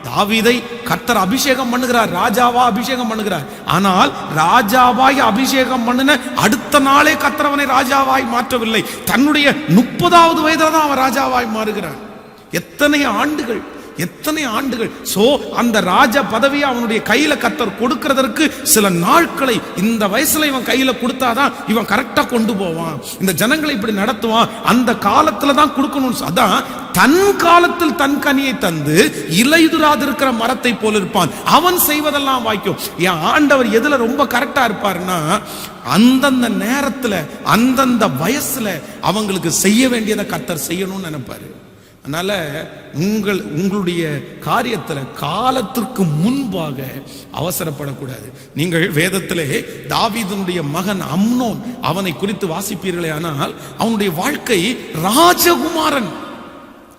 தாவீதை கர்த்தர் அபிஷேகம் பண்ணுகிறார், ராஜாவா அபிஷேகம் பண்ணுகிறார். ஆனால் ராஜாவாய் அபிஷேகம் பண்ணின அடுத்த நாளே கர்த்தர் அவனை ராஜாவாய் மாற்றவில்லை, தன்னுடைய 30வது வயதில் தான் அவன் ராஜாவாய் மாறுகிறார். எத்தனை ஆண்டுகள் எத்தனை ஆண்டுகள். சோ அந்த ராஜ பதவியை அவனுடைய கையில கர்த்தர் கொடுக்கிறதற்கு சில நாட்களை இந்த வயசுல இவன் கையில கொடுத்தாதான் இவன் கரெக்டா கொண்டு போவான், இந்த ஜனங்களை இப்படி நடத்துவான். அந்த காலத்துல தான் கொடுக்கணும். அதான் தன் காலத்தில் தன் கனியை தந்து இலையுதிராதிருக்கிற மரத்தை போல இருப்பான், அவன் செய்வதெல்லாம் வாய்க்கும். என் ஆண்டவர் எதுல ரொம்ப கரெக்டா இருப்பாருன்னா, அந்தந்த நேரத்துல அந்தந்த வயசுல அவங்களுக்கு செய்ய வேண்டியதை கர்த்தர் செய்யணும்னு நினைப்பாரு. அதனால உங்களுடைய காரியத்துல காலத்திற்கு முன்பாக அவசரப்படக்கூடாது. நீங்கள் வேதத்திலே தாவீதுனுடைய மகன் அம்னோன் அவனை குறித்து வாசிப்பீர்களே, ஆனால் அவனுடைய வாழ்க்கை ராஜகுமாரன்.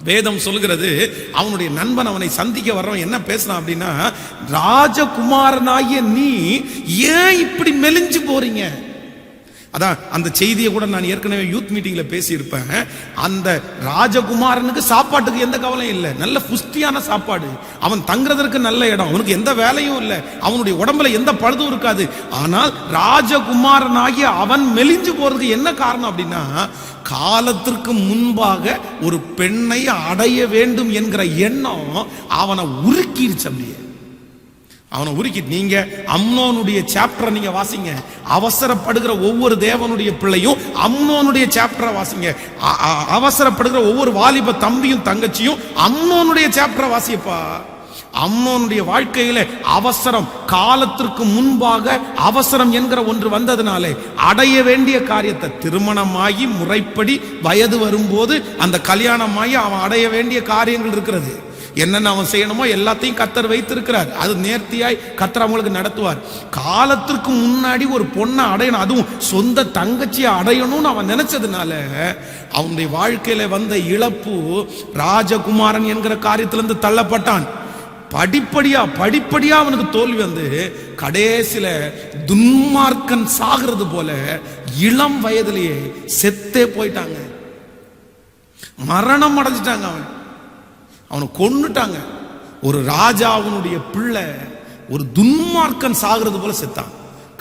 வேதம் சொல்கிறது, அவனுடைய நண்பன் அவனை சந்திக்க வர்றவன் என்ன பேசினான் அப்படின்னா, ராஜகுமாரனாகிய நீ ஏன் இப்படி மெலிஞ்சு போறீங்க. அதான் அந்த செய்தியை கூட நான் ஏற்கனவே யூத் மீட்டிங்ல பேசியிருப்பேன். அந்த ராஜகுமாரனுக்கு சாப்பாட்டுக்கு எந்த கவலையும் இல்லை, நல்ல புஷ்டியான சாப்பாடு, அவன் தங்குறதற்கு நல்ல இடம், அவனுக்கு எந்த வேலையும் இல்லை, அவனுடைய உடம்புல எந்த பழுதும் இருக்காது. ஆனால் ராஜகுமாரனாகிய அவன் மெலிஞ்சு போறதுக்கு என்ன காரணம் அப்படின்னா, காலத்திற்கு முன்பாக ஒரு பெண்ணை அடைய வேண்டும் என்கிற எண்ணம் அவனை உருக்கிருச்சு. அப்படியே அவனை உருக்கி. நீங்க அம்னோனுடைய சாப்டரை நீங்க வாசிங்க, அவசரப்படுகிற ஒவ்வொரு தேவனுடைய பிள்ளையும் அம்னோனுடைய சாப்டரை வாசிங்க. அவசரப்படுகிற ஒவ்வொரு வாலிப தம்பியும் தங்கச்சியும் அம்னோனுடைய சாப்டரை வாசிப்பா. அம்னோனுடைய வாழ்க்கையில அவசரம், காலத்திற்கு முன்பாக அவசரம் என்கிற ஒன்று வந்ததுனாலே அடைய வேண்டிய காரியத்தை, திருமணமாகி முறைப்படி வயது வரும்போது அந்த கல்யாணமாகி அவன் அடைய வேண்டிய காரியங்கள் இருக்கிறது. என்னென்ன அவன் செய்யணுமோ எல்லாத்தையும் கர்த்தர் வைத்திருக்கிறார். அது நேர்த்தியாய் கர்த்தர் அவங்களுக்கு நடத்துவார். காலத்திற்கு முன்னாடி ஒரு பொண்ணை அடையணும், அதுவும் சொந்த தங்கச்சியை அடையணும்னு அவன் நினைச்சதுனால அவனுடைய வாழ்க்கையில வந்த இழப்பு, ராஜகுமாரன் என்கிற காரியத்திலிருந்து தள்ளப்பட்டான். படிப்படியா அவனுக்கு தோல்வி வந்து கடைசியில துன்மார்க்கன் சாகிறது போல இளம் வயதிலேயே செத்தே போயிட்டாங்க, மரணம் அடைஞ்சிட்டாங்க. அவனை கொன்னுட்டாங்க. ஒரு ராஜாவுடைய பிள்ளை ஒரு துன்மார்க்கன் சாகிறது போல செத்தான்.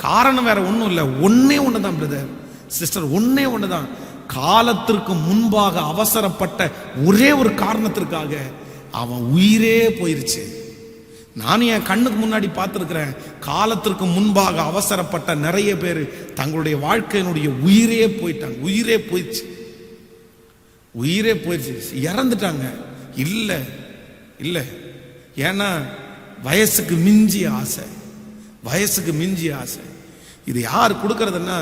காரணம் வேற ஒன்றும் இல்லை, ஒன்னே ஒண்ணுதான் பிரதர் சிஸ்டர், ஒன்னே ஒண்ணுதான். காலத்திற்கு முன்பாக அவசரப்பட்ட ஒரே ஒரு காரணத்திற்காக அவன் உயிரே போயிருச்சு. நானும் என் கண்ணுக்கு முன்னாடி பார்த்துருக்கிறேன். காலத்திற்கு முன்பாக அவசரப்பட்ட நிறைய பேர் தங்களுடைய வாழ்க்கையினுடைய உயிரே போயிட்டாங்க. உயிரே போயிடுச்சு, உயிரே போயிடுச்சு, இறந்துட்டாங்க. இல்லை இல்லை, ஏன்னா வயசுக்கு மிஞ்சிய ஆசை, வயசுக்கு மிஞ்சிய ஆசை. இது யார் கொடுக்கறதுன்னா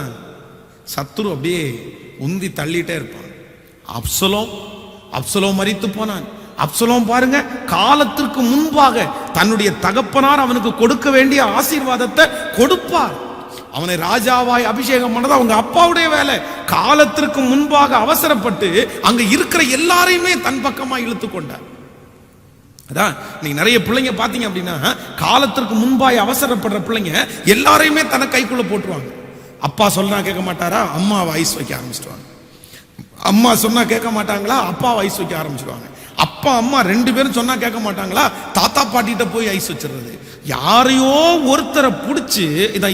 சத்துரு அப்படியே உந்தி தள்ளிட்டே இருப்பான். அப்சலோம் மரித்து போனான். அப்சலோம் பாருங்க, காலத்திற்கு முன்பாக தன்னுடைய தகப்பனார் அவனுக்கு கொடுக்க வேண்டிய ஆசீர்வாதத்தை கொடுப்பார். அவனை ராஜாவாய் அபிஷேகம் பண்ணது அவங்க அப்பாவுடைய வேலை. காலத்திற்கு முன்பாக அவசரப்பட்டு அங்க இருக்கிற எல்லாரையுமே தன் பக்கமா இழுத்து கொண்டார். அதான் நீங்க நிறைய பிள்ளைங்க பாத்தீங்க அப்படின்னா, காலத்திற்கு முன்பாய் அவசரப்படுற பிள்ளைங்க எல்லாரையுமே தன கைக்குள்ள போட்டுருவாங்க. அப்பா சொன்னா கேட்க மாட்டாரா, அம்மாவை ஐஸ் வைக்க ஆரம்பிச்சிடுவாங்க. அம்மா சொன்னா கேட்க மாட்டாங்களா, அப்பா ஐஸ் வைக்க ஆரம்பிச்சிடுவாங்க. அப்பா அம்மா ரெண்டு பேரும் சொன்னா கேட்க மாட்டாங்களா, தாத்தா பாட்டிகிட்ட போய் ஐஸ் வச்சிடுறது. யாரையோ ஒருத்தரை பிடிச்சி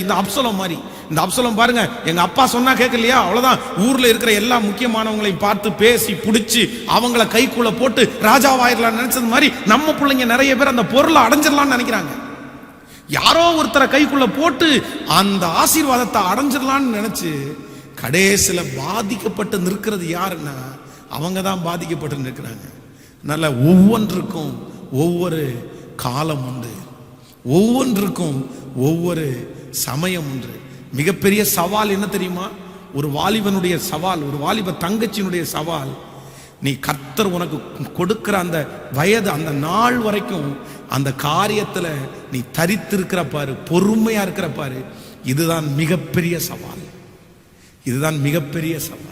இந்த அப்சலோம் மாதிரி. இந்த அப்சலோம் பாருங்க, எங்க அப்பா சொன்னா கேட்கலையா, அவ்வளவுதான், ஊர்ல இருக்கிற எல்லா முக்கியமானவங்களையும் பார்த்து பேசி பிடிச்சி அவங்கள கைக்குள்ள போட்டு ராஜாவாயிரலாம்னு நினைச்சது மாதிரி நம்ம பிள்ளைங்க நிறைய பேர் அந்த பொருளை அடைஞ்சிடலாம்னு நினைக்கிறாங்க. யாரோ ஒருத்தரை கைக்குள்ள போட்டு அந்த ஆசீர்வாதத்தை அடைஞ்சிடலான்னு நினைச்சு கடைசியில பாதிக்கப்பட்டு நிற்கிறது யாருன்னா அவங்க தான் பாதிக்கப்பட்டு நிற்கிறாங்க. அதனால ஒவ்வொன்றுக்கும் ஒவ்வொரு காலம் உண்டு, ஒவ்வொன்றுக்கும் ஒவ்வொரு சமயம் உண்டு. மிகப்பெரிய சவால் என்ன தெரியுமா? ஒரு வாலிபனுடைய சவால், ஒரு வாலிப தங்கச்சியினுடைய சவால், நீ கர்த்தர் உனக்கு கொடுக்கிற அந்த வயது, அந்த நாள் வரைக்கும் அந்த காரியத்துல நீ தரித்திருக்கிற பாரு, பொறுமையா இருக்கிற பாரு. இதுதான் மிகப்பெரிய சவால், இதுதான் மிகப்பெரிய சவால்.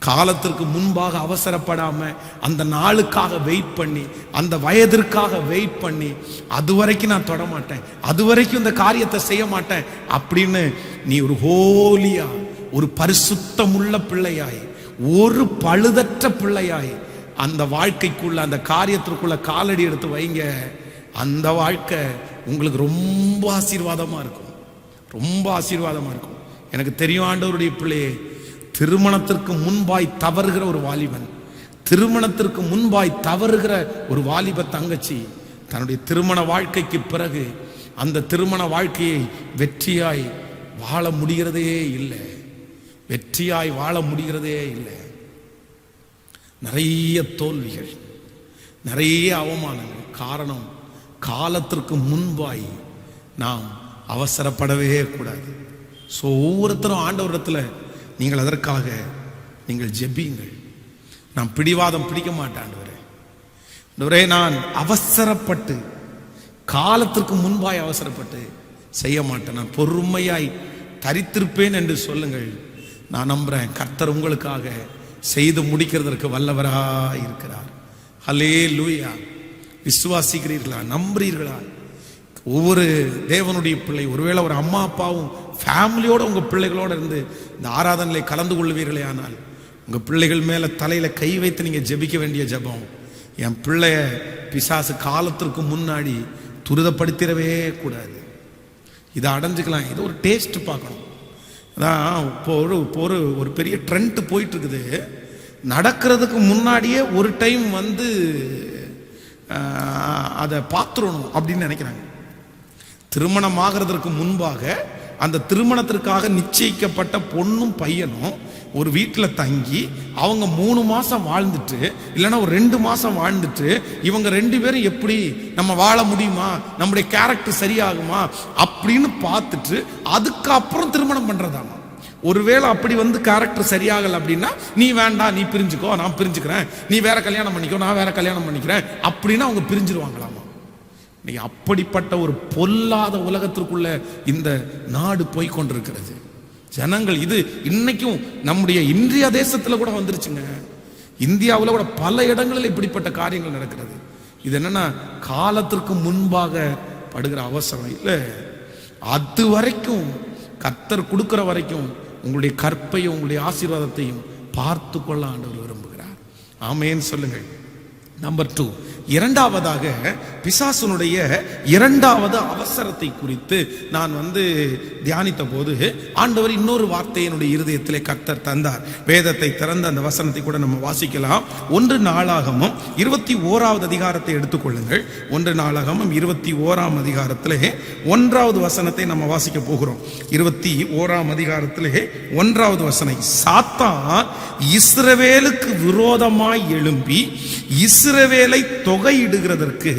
காலத்திற்கு முன்பாக அவசரப்படாம அந்த நாளுக்காக வெயிட் பண்ணி, அந்த வயதிற்காக வெயிட் பண்ணி, அது வரைக்கும் நான் தொட மாட்டேன், அது வரைக்கும் இந்த காரியத்தை செய்ய மாட்டேன் அப்படின்னு நீ ஒரு ஹோலியா, ஒரு பரிசுத்தமுள்ள பிள்ளையாய், ஒரு பழுதற்ற பிள்ளையாய் அந்த வாழ்க்கைக்குள்ள, அந்த காரியத்திற்குள்ள காலடி எடுத்து வைங்க. அந்த வாழ்க்கை உங்களுக்கு ரொம்ப ஆசீர்வாதமா இருக்கும், ரொம்ப ஆசீர்வாதமா இருக்கும். எனக்கு தெரியும், ஆண்டவருடைய பிள்ளையே, திருமணத்திற்கு முன்பாய் தவறுகிற ஒரு வாலிபன், திருமணத்திற்கு முன்பாய் தவறுகிற ஒரு வாலிப தங்கச்சி தன்னுடைய திருமண வாழ்க்கைக்கு பிறகு அந்த திருமண வாழ்க்கையை வெற்றியாய் வாழ முடிகிறதே இல்லை. வெற்றியாய் வாழ முடிகிறதே இல்லை. நிறைய தோல்விகள், நிறைய அவமானங்கள். காரணம், காலத்திற்கு முன்பாய் நாம் அவசரப்படவே கூடாது. ஸோ ஒவ்வொருத்தரும் ஆண்டவரிடத்தில் நீங்கள் அதற்காக நீங்கள் ஜெபியுங்கள். நான் பிடிவாதம் பிடிக்க மாட்டேன் ஆண்டவரே, நான் அவசரப்பட்டு காலத்திற்கு முன்பாய் அவசரப்பட்டு செய்ய மாட்டேன், நான் பொறுமையாய் தரித்திருப்பேன் என்று சொல்லுங்கள். நான் நம்புறேன் கர்த்தர் உங்களுக்காக செய்து முடிக்கிறதற்கு வல்லவராய் இருக்கிறார். ஹல்லேலூயா. விசுவாசிக்கிறீர்களா? நம்புறீர்களா? ஒவ்வொரு தேவனுடைய பிள்ளை, ஒருவேளை ஒரு அம்மா அப்பாவும் ஃபேமிலியோட உங்க பிள்ளைகளோட இருந்து இந்த ஆராதனையை கலந்து கொள்வீர்களே, ஆனால் உங்க பிள்ளைகள் மேல தலையில கை வைத்து நீங்க ஜெபிக்க வேண்டிய ஜெபம், என் பிள்ளைய பிசாசு காலத்திற்கு முன்னாடி துரிதப்படுத்திடவே கூடாது. இதை அடைஞ்சுக்கலாம். இது ஒரு டேஸ்ட் பார்க்கணும். அதான் இப்போ ஒரு பெரிய ட்ரெண்ட் போயிட்டு இருக்குது. நடக்கிறதுக்கு முன்னாடியே ஒரு டைம் வந்து அதை பார்த்துடணும் அப்படின்னு நினைக்கிறாங்க. திருமணம் ஆகிறதுக்கு முன்பாக அந்த திருமணத்திற்காக நிச்சயிக்கப்பட்ட பொண்ணும் பையனும் ஒரு வீட்டில் தங்கி அவங்க 3 மாசம் வாழ்ந்துட்டு, இல்லைன்னா ஒரு 2 மாசம் வாழ்ந்துட்டு, இவங்க 2 பேரும் எப்படி நம்ம வாழ முடியுமா, நம்முடைய கேரக்டர் சரியாகுமா அப்படின்னு பார்த்துட்டு அதுக்கப்புறம் திருமணம் பண்றதாமா. ஒருவேளை அப்படி வந்து கேரக்டர் சரியாகல அப்படின்னா, நீ வேண்டாம், நீ பிரிஞ்சுக்கோ, நான் பிரிஞ்சுக்கிறேன், நீ வேற கல்யாணம் பண்ணிக்கோ, நான் வேற கல்யாணம் பண்ணிக்கிறேன் அப்படின்னு அவங்க பிரிஞ்சிருவாங்களாமா. நீ அப்படிப்பட்ட ஒரு பொல்லாத உலகத்திற்குள்ள இந்த நாடு போய்கொண்டிருக்கிறது. ஜனங்கள் இது இன்னைக்கும் நம்முடைய இந்தியா தேசத்துல கூட வந்துருச்சுங்க. இந்தியாவில் கூட பல இடங்களில் இப்படிப்பட்ட காரியங்கள் நடக்கிறது. இது என்னன்னா காலத்திற்கு முன்பாக படுகிற அவசரம் இல்லை. அது வரைக்கும் கர்த்தர் கொடுக்கிற வரைக்கும் உங்களுடைய கற்பையும் உங்களுடைய ஆசீர்வாதத்தையும் பார்த்து கொள்ள ஆண்டவர் விரும்புகிறார். ஆமென் சொல்லுங்கள். நம்பர் 2, இரண்டாவதாக பிசாசுனுடைய இரண்டாவது அவசரத்தை குறித்து நான் வந்து தியானித்த போது ஆண்டவர் இன்னொரு வார்த்தையை என்னுடைய இருதயத்திலே கர்த்தர் தந்தார். வேதத்தை திறந்த அந்த வசனத்தை கூட நம்ம வாசிக்கலாம். 1 நாளாகமம் 21வது அதிகாரத்தை எடுத்துக்கொள்ளுங்கள். 1 நாளாகமம் 21ஆம் அதிகாரத்திலே 1வது வசனத்தை நம்ம வாசிக்க போகிறோம். 21ஆம் அதிகாரத்திலே 1வது வசனம், சாத்தான் இஸ்ரவேலுக்கு விரோதமாய் எழும்பி இஸ்ரவேலை தொகையிடுகிறதற்கு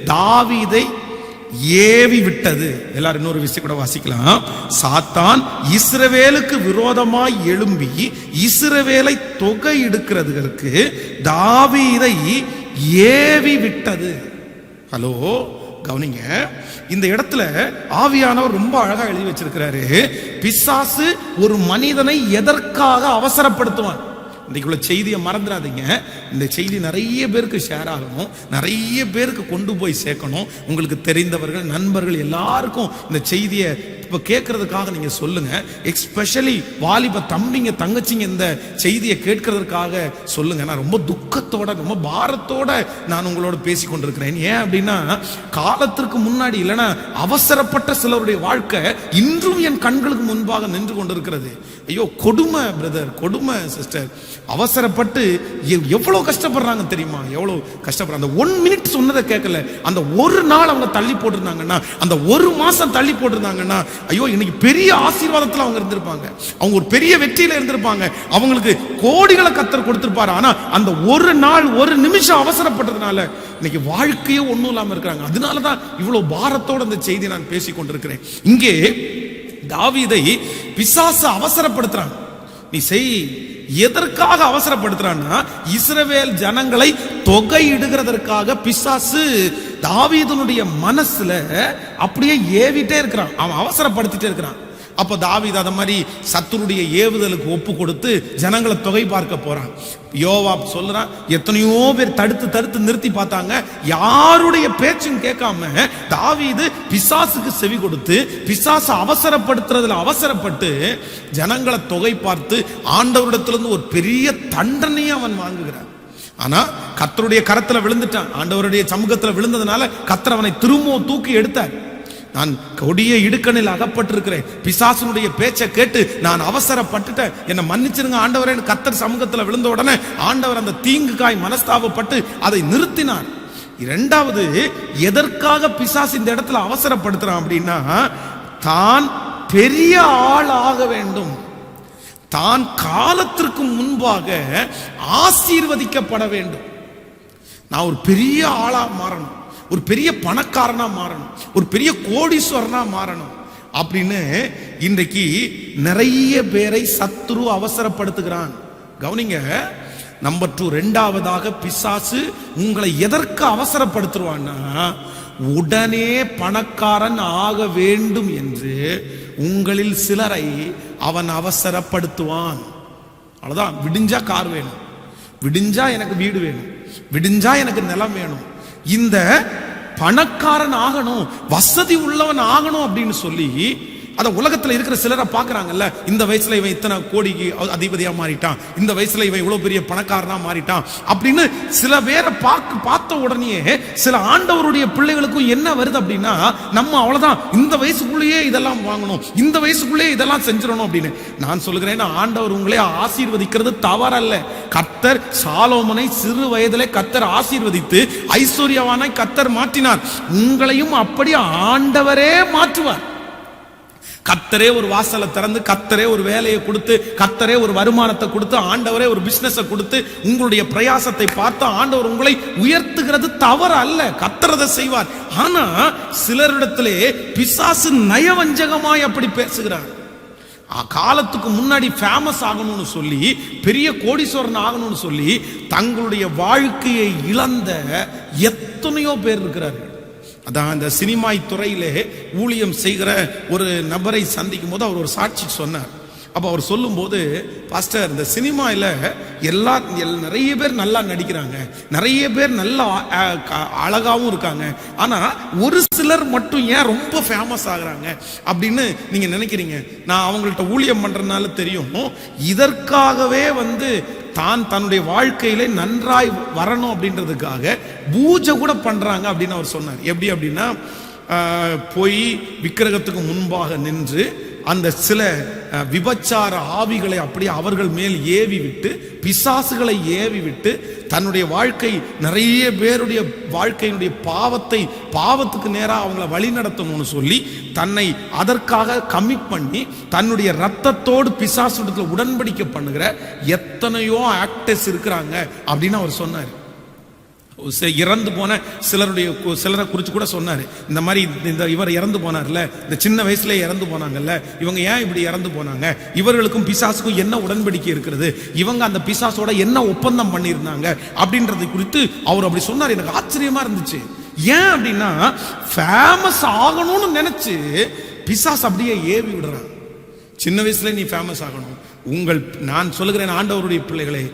தாவீதை ஏவி விட்டது. எல்லாரும் இன்னொரு விஷயம் கூட வாசிக்கலாம். சாத்தான் இஸ்ரவேலுக்கு விரோதமாய் எழும்பி இஸ்ரவேலை தொகையிடுகிறதற்கு தாவீதை ஏவி விட்டது. ஹலோ, கவனிங்க. இந்த இடத்துல ஆவியானவர் ரொம்ப அழகா எழுதி வச்சிருக்கிறாரு. பிசாசு ஒரு மனிதனை எதற்காக அவசரப்படுத்துவான்? இன்றைக்குள்ள செய்தியை மறந்துடாதீங்க. இந்த செய்தி நிறைய பேருக்கு ஷேர் ஆகணும், நிறைய பேருக்கு கொண்டு போய் சேர்க்கணும். உங்களுக்கு தெரிந்தவர்கள், நண்பர்கள் எல்லாருக்கும் இந்த செய்தியை இப்போ கேட்கறதுக்காக நீங்க சொல்லுங்க. எஸ்பெஷலி வாலிப தம்பிங்க தங்கச்சிங்க இந்த செய்தியை கேட்கறதுக்காக சொல்லுங்க. நான் ரொம்ப துக்கத்தோட ரொம்ப பாரத்தோட நான் உங்களோட பேசி கொண்டிருக்கிறேன். ஏன் அப்படின்னா காலத்திற்கு முன்னாடி இல்லைன்னா அவசரப்பட்ட சிலருடைய வாழ்க்கை இன்றும் என் கண்களுக்கு முன்பாக நின்று கொண்டிருக்கிறது. ஐயோ, கொடுமை பிரதர், கொடுமை சிஸ்டர். அவசரப்பட்டு எவ்வளவு கஷ்டப்படுறாங்க தெரியுமா? எவ்வளவு கஷ்டப்படுறாங்க. அந்த 1 மினிட் சொன்னதை கேட்கல, அந்த ஒரு நாள் அவங்க தள்ளி போட்டிருந்தாங்கன்னா, அந்த 1 மாசம் தள்ளி போட்டிருந்தாங்கன்னா, ஐயோ இன்னைக்கு பெரிய ஆசீர்வாதத்துல அவங்க இருந்திருப்பாங்க, அவங்க ஒரு பெரிய வெற்றியில இருந்திருப்பாங்க, அவங்களுக்கு கோடிகளை கர்த்தர் கொடுத்திருப்பாரு. ஆனா அந்த ஒரு நாள் 1 நிமிஷம் அவசரப்பட்டதுனால இன்னைக்கு வாழ்க்கையே ஒண்ணும் இல்லாம இருக்கிறாங்க. அதனாலதான் இவ்வளவு பாரத்தோட இந்த செய்தி நான் பேசிக் கொண்டிருக்கிறேன். இங்கே தாவீதை பிசாசு அவசரப்படுத்துறாங்க. நீ செய். எதற்காக அவசரப்படுத்துறான்னா, இஸ்ரவேல் ஜனங்களை தொகையிடுகிறதற்காக பிசாசு தாவீதுனுடைய மனசுல அப்படியே ஏவிட்டே இருக்கிறான், அவன் அவசரப்படுத்திட்டே இருக்கிறான். அப்போ தாவீது அத மாதிரி சத்துருடைய ஏவுதலுக்கு ஒப்பு கொடுத்து ஜனங்களை தொகை பார்க்க போறான். யோவாப் சொல்றான், எத்தனையோ பேர் தடுத்து நிறுத்தி பார்த்தாங்க, யாருடைய பேச்சும் கேட்காம தாவீது பிசாசுக்கு செவி கொடுத்து பிசாசு அவசரப்படுத்துறதுல அவசரப்பட்டு ஜனங்களை தொகை பார்த்து ஆண்டவரிடத்திலிருந்து ஒரு பெரிய தண்டனையை அவன் வாங்குகிறான். ஆனா கர்த்தருடைய கரத்துல விழுந்துட்டான். ஆண்டவருடைய சமூகத்துல விழுந்ததுனால கர்த்தர் அவனை திரும்பவும் தூக்கி எடுத்தார். நான் கொடிய இடுக்கணில் அகப்பட்டிருக்கிறேன், பிசாசனுடைய பேச்சை கேட்டு நான் அவசரப்பட்டுட்டேன், என்னை மன்னிச்சிருங்க ஆண்டவரே. கர்த்தர் சமூகத்தில் விழுந்த உடனே ஆண்டவர் அந்த தீங்குக்காய் மனஸ்தாபப்பட்டு அதை நிறுத்தினார். இரண்டாவது, எதற்காக பிசாசு இந்த இடத்துல அவசரப்படுத்துறான் அப்படின்னா, தான் பெரிய ஆள் ஆக வேண்டும், தான் காலத்திற்கு முன்பாக ஆசீர்வதிக்கப்பட வேண்டும். நான் ஒரு பெரிய ஆளா மாறணும், ஒரு பெரிய பணக்காரனா மாறணும், ஒரு பெரிய கோடீஸ்வரனா மாறணும் அப்படின்னு இன்றைக்கு நிறைய பேரை சத்துரு அவசரப்படுத்துகிறான். கவனிங்க. நம்பர் 2, இரண்டாவதாக பிசாசு உங்களை எதற்கு அவசரப்படுத்துவான்னா, உடனே பணக்காரன் ஆக வேண்டும் என்று உங்களில் சிலரை அவன் அவசரப்படுத்துவான். அவ்வளவுதான். விடிஞ்சா கார் வேணும், விடிஞ்சா எனக்கு வீடு வேணும், விடிஞ்சா எனக்கு நிலம் வேணும், இந்த பணக்காரன் ஆகணும், வசதி உள்ளவன் ஆகணும் அப்படின்னு சொல்லி அத உலகத்துல இருக்கிற சிலரை பாக்குறாங்கல்ல. இந்த வயசுல இவன் இத்தனை கோடிக்கு அதிபதியா மாறிட்டான், இந்த வயசுல இவன் இவ்வளவு பெரிய பணக்காரனா மாறிட்டான் அப்படின்னு சில பேரை பார்த்த உடனே சில ஆண்டவருடைய பிள்ளைகளுக்கும் என்ன வருது அப்படின்னா, நம்ம அவ்வளவுதான், இந்த வயசுக்குள்ளேயே இதெல்லாம் வாங்கணும், இந்த வயசுக்குள்ளேயே இதெல்லாம் செஞ்சிடணும் அப்படின்னு. நான் சொல்லுகிறேன், ஆண்டவர் உங்களே ஆசீர்வதிக்கிறது தவறல்ல. கர்த்தர் சாலோமனை சிறு வயதிலே கர்த்தர் ஆசீர்வதித்து ஐஸ்வர்யவானாய் கர்த்தர் மாற்றினார். உங்களையும் அப்படி ஆண்டவரே மாற்றுவார். கர்த்தரே ஒரு வாசலை திறந்து, கர்த்தரே ஒரு வேலையை கொடுத்து, கர்த்தரே ஒரு வருமானத்தை கொடுத்து, ஆண்டவரே ஒரு பிசினஸ் கொடுத்து, உங்களுடைய பிரயாசத்தை பார்த்து ஆண்டவர் உங்களை உயர்த்துகிறது தவறு அல்ல. கர்த்தர் அதை செய்வார். ஆனா சிலரிடத்திலே பிசாசு நயவஞ்சகமாய் அப்படி பேசுகிறார். காலத்துக்கு முன்னாடி ஃபேமஸ் ஆகணும்னு சொல்லி, பெரிய கோடீஸ்வரன் ஆகணும்னு சொல்லி தங்களுடைய வாழ்க்கையை இழந்த எத்தனையோ பேர் இருக்கிறார்கள். அதான் இந்த சினிமா துறையிலே ஊழியம் செய்கிற ஒரு நபரை சந்திக்கும் போது அவர் ஒரு சாட்சி சொன்னார். அப்போ அவர் சொல்லும்போது, பாஸ்டர், இந்த சினிமாவில் நிறைய பேர் நல்லா நடிக்கிறாங்க, நிறைய பேர் நல்லா அழகாவும் இருக்காங்க, ஆனால் ஒரு சிலர் மட்டும் ஏன் ரொம்ப ஃபேமஸ் ஆகுறாங்க அப்படின்னு நீங்க நினைக்கிறீங்க? நான் அவங்கள்ட்ட ஊழியம் பண்றதுனால தெரியும், இதற்காகவே தன்னுடைய வாழ்க்கையில நன்றாய் வரணும் அப்படின்றதுக்காக பூஜை கூட பண்றாங்க அப்படின்னு அவர் சொன்னார். எப்படி அப்படின்னா, போய் விக்கிரகத்துக்கு முன்பாக நின்று அந்த சில விபச்சார ஆவிகளை அப்படியே அவர்கள் மேல் ஏவி விட்டு, பிசாசுகளை ஏவி விட்டு, தன்னுடைய வாழ்க்கை நிறைய பேருடைய வாழ்க்கையினுடைய பாவத்துக்கு நேராக அவங்கள வழி நடத்தணும்னு சொல்லி தன்னை அதற்காக கமிட் பண்ணி தன்னுடைய ரத்தத்தோடு பிசாசுடத்துல உடன்படிக்கை பண்ணுகிற எத்தனையோ ஆக்டர்ஸ் இருக்கிறாங்க அப்படின்னு அவர் சொன்னார். இறந்து போன சிலரை குறித்து கூட சொன்னாரு. இந்த மாதிரி இவர் இறந்து போனார்ல, இந்த சின்ன வயசுல இறந்து போனாங்கல்ல, இவங்க ஏன் இப்படி இறந்து போனாங்க, இவர்களுக்கும் பிசாசுக்கும் என்ன உடன்படிக்கை இருக்கிறது, இவங்க அந்த பிசாசோட என்ன ஒப்பந்தம் பண்ணியிருந்தாங்க அப்படின்றதை குறித்து அவர் அப்படி சொன்னார். எனக்கு ஆச்சரியமா இருந்துச்சு. ஏன் அப்படின்னா, ஃபேமஸ் ஆகணும்னு நினைச்சு பிசாசு அப்படியே ஏவி விடுறான். சின்ன வயசுல நீ ஃபேமஸ் ஆகணும். நான் சொல்லுகிறேன், ஆண்டவருடைய பிள்ளைகளே,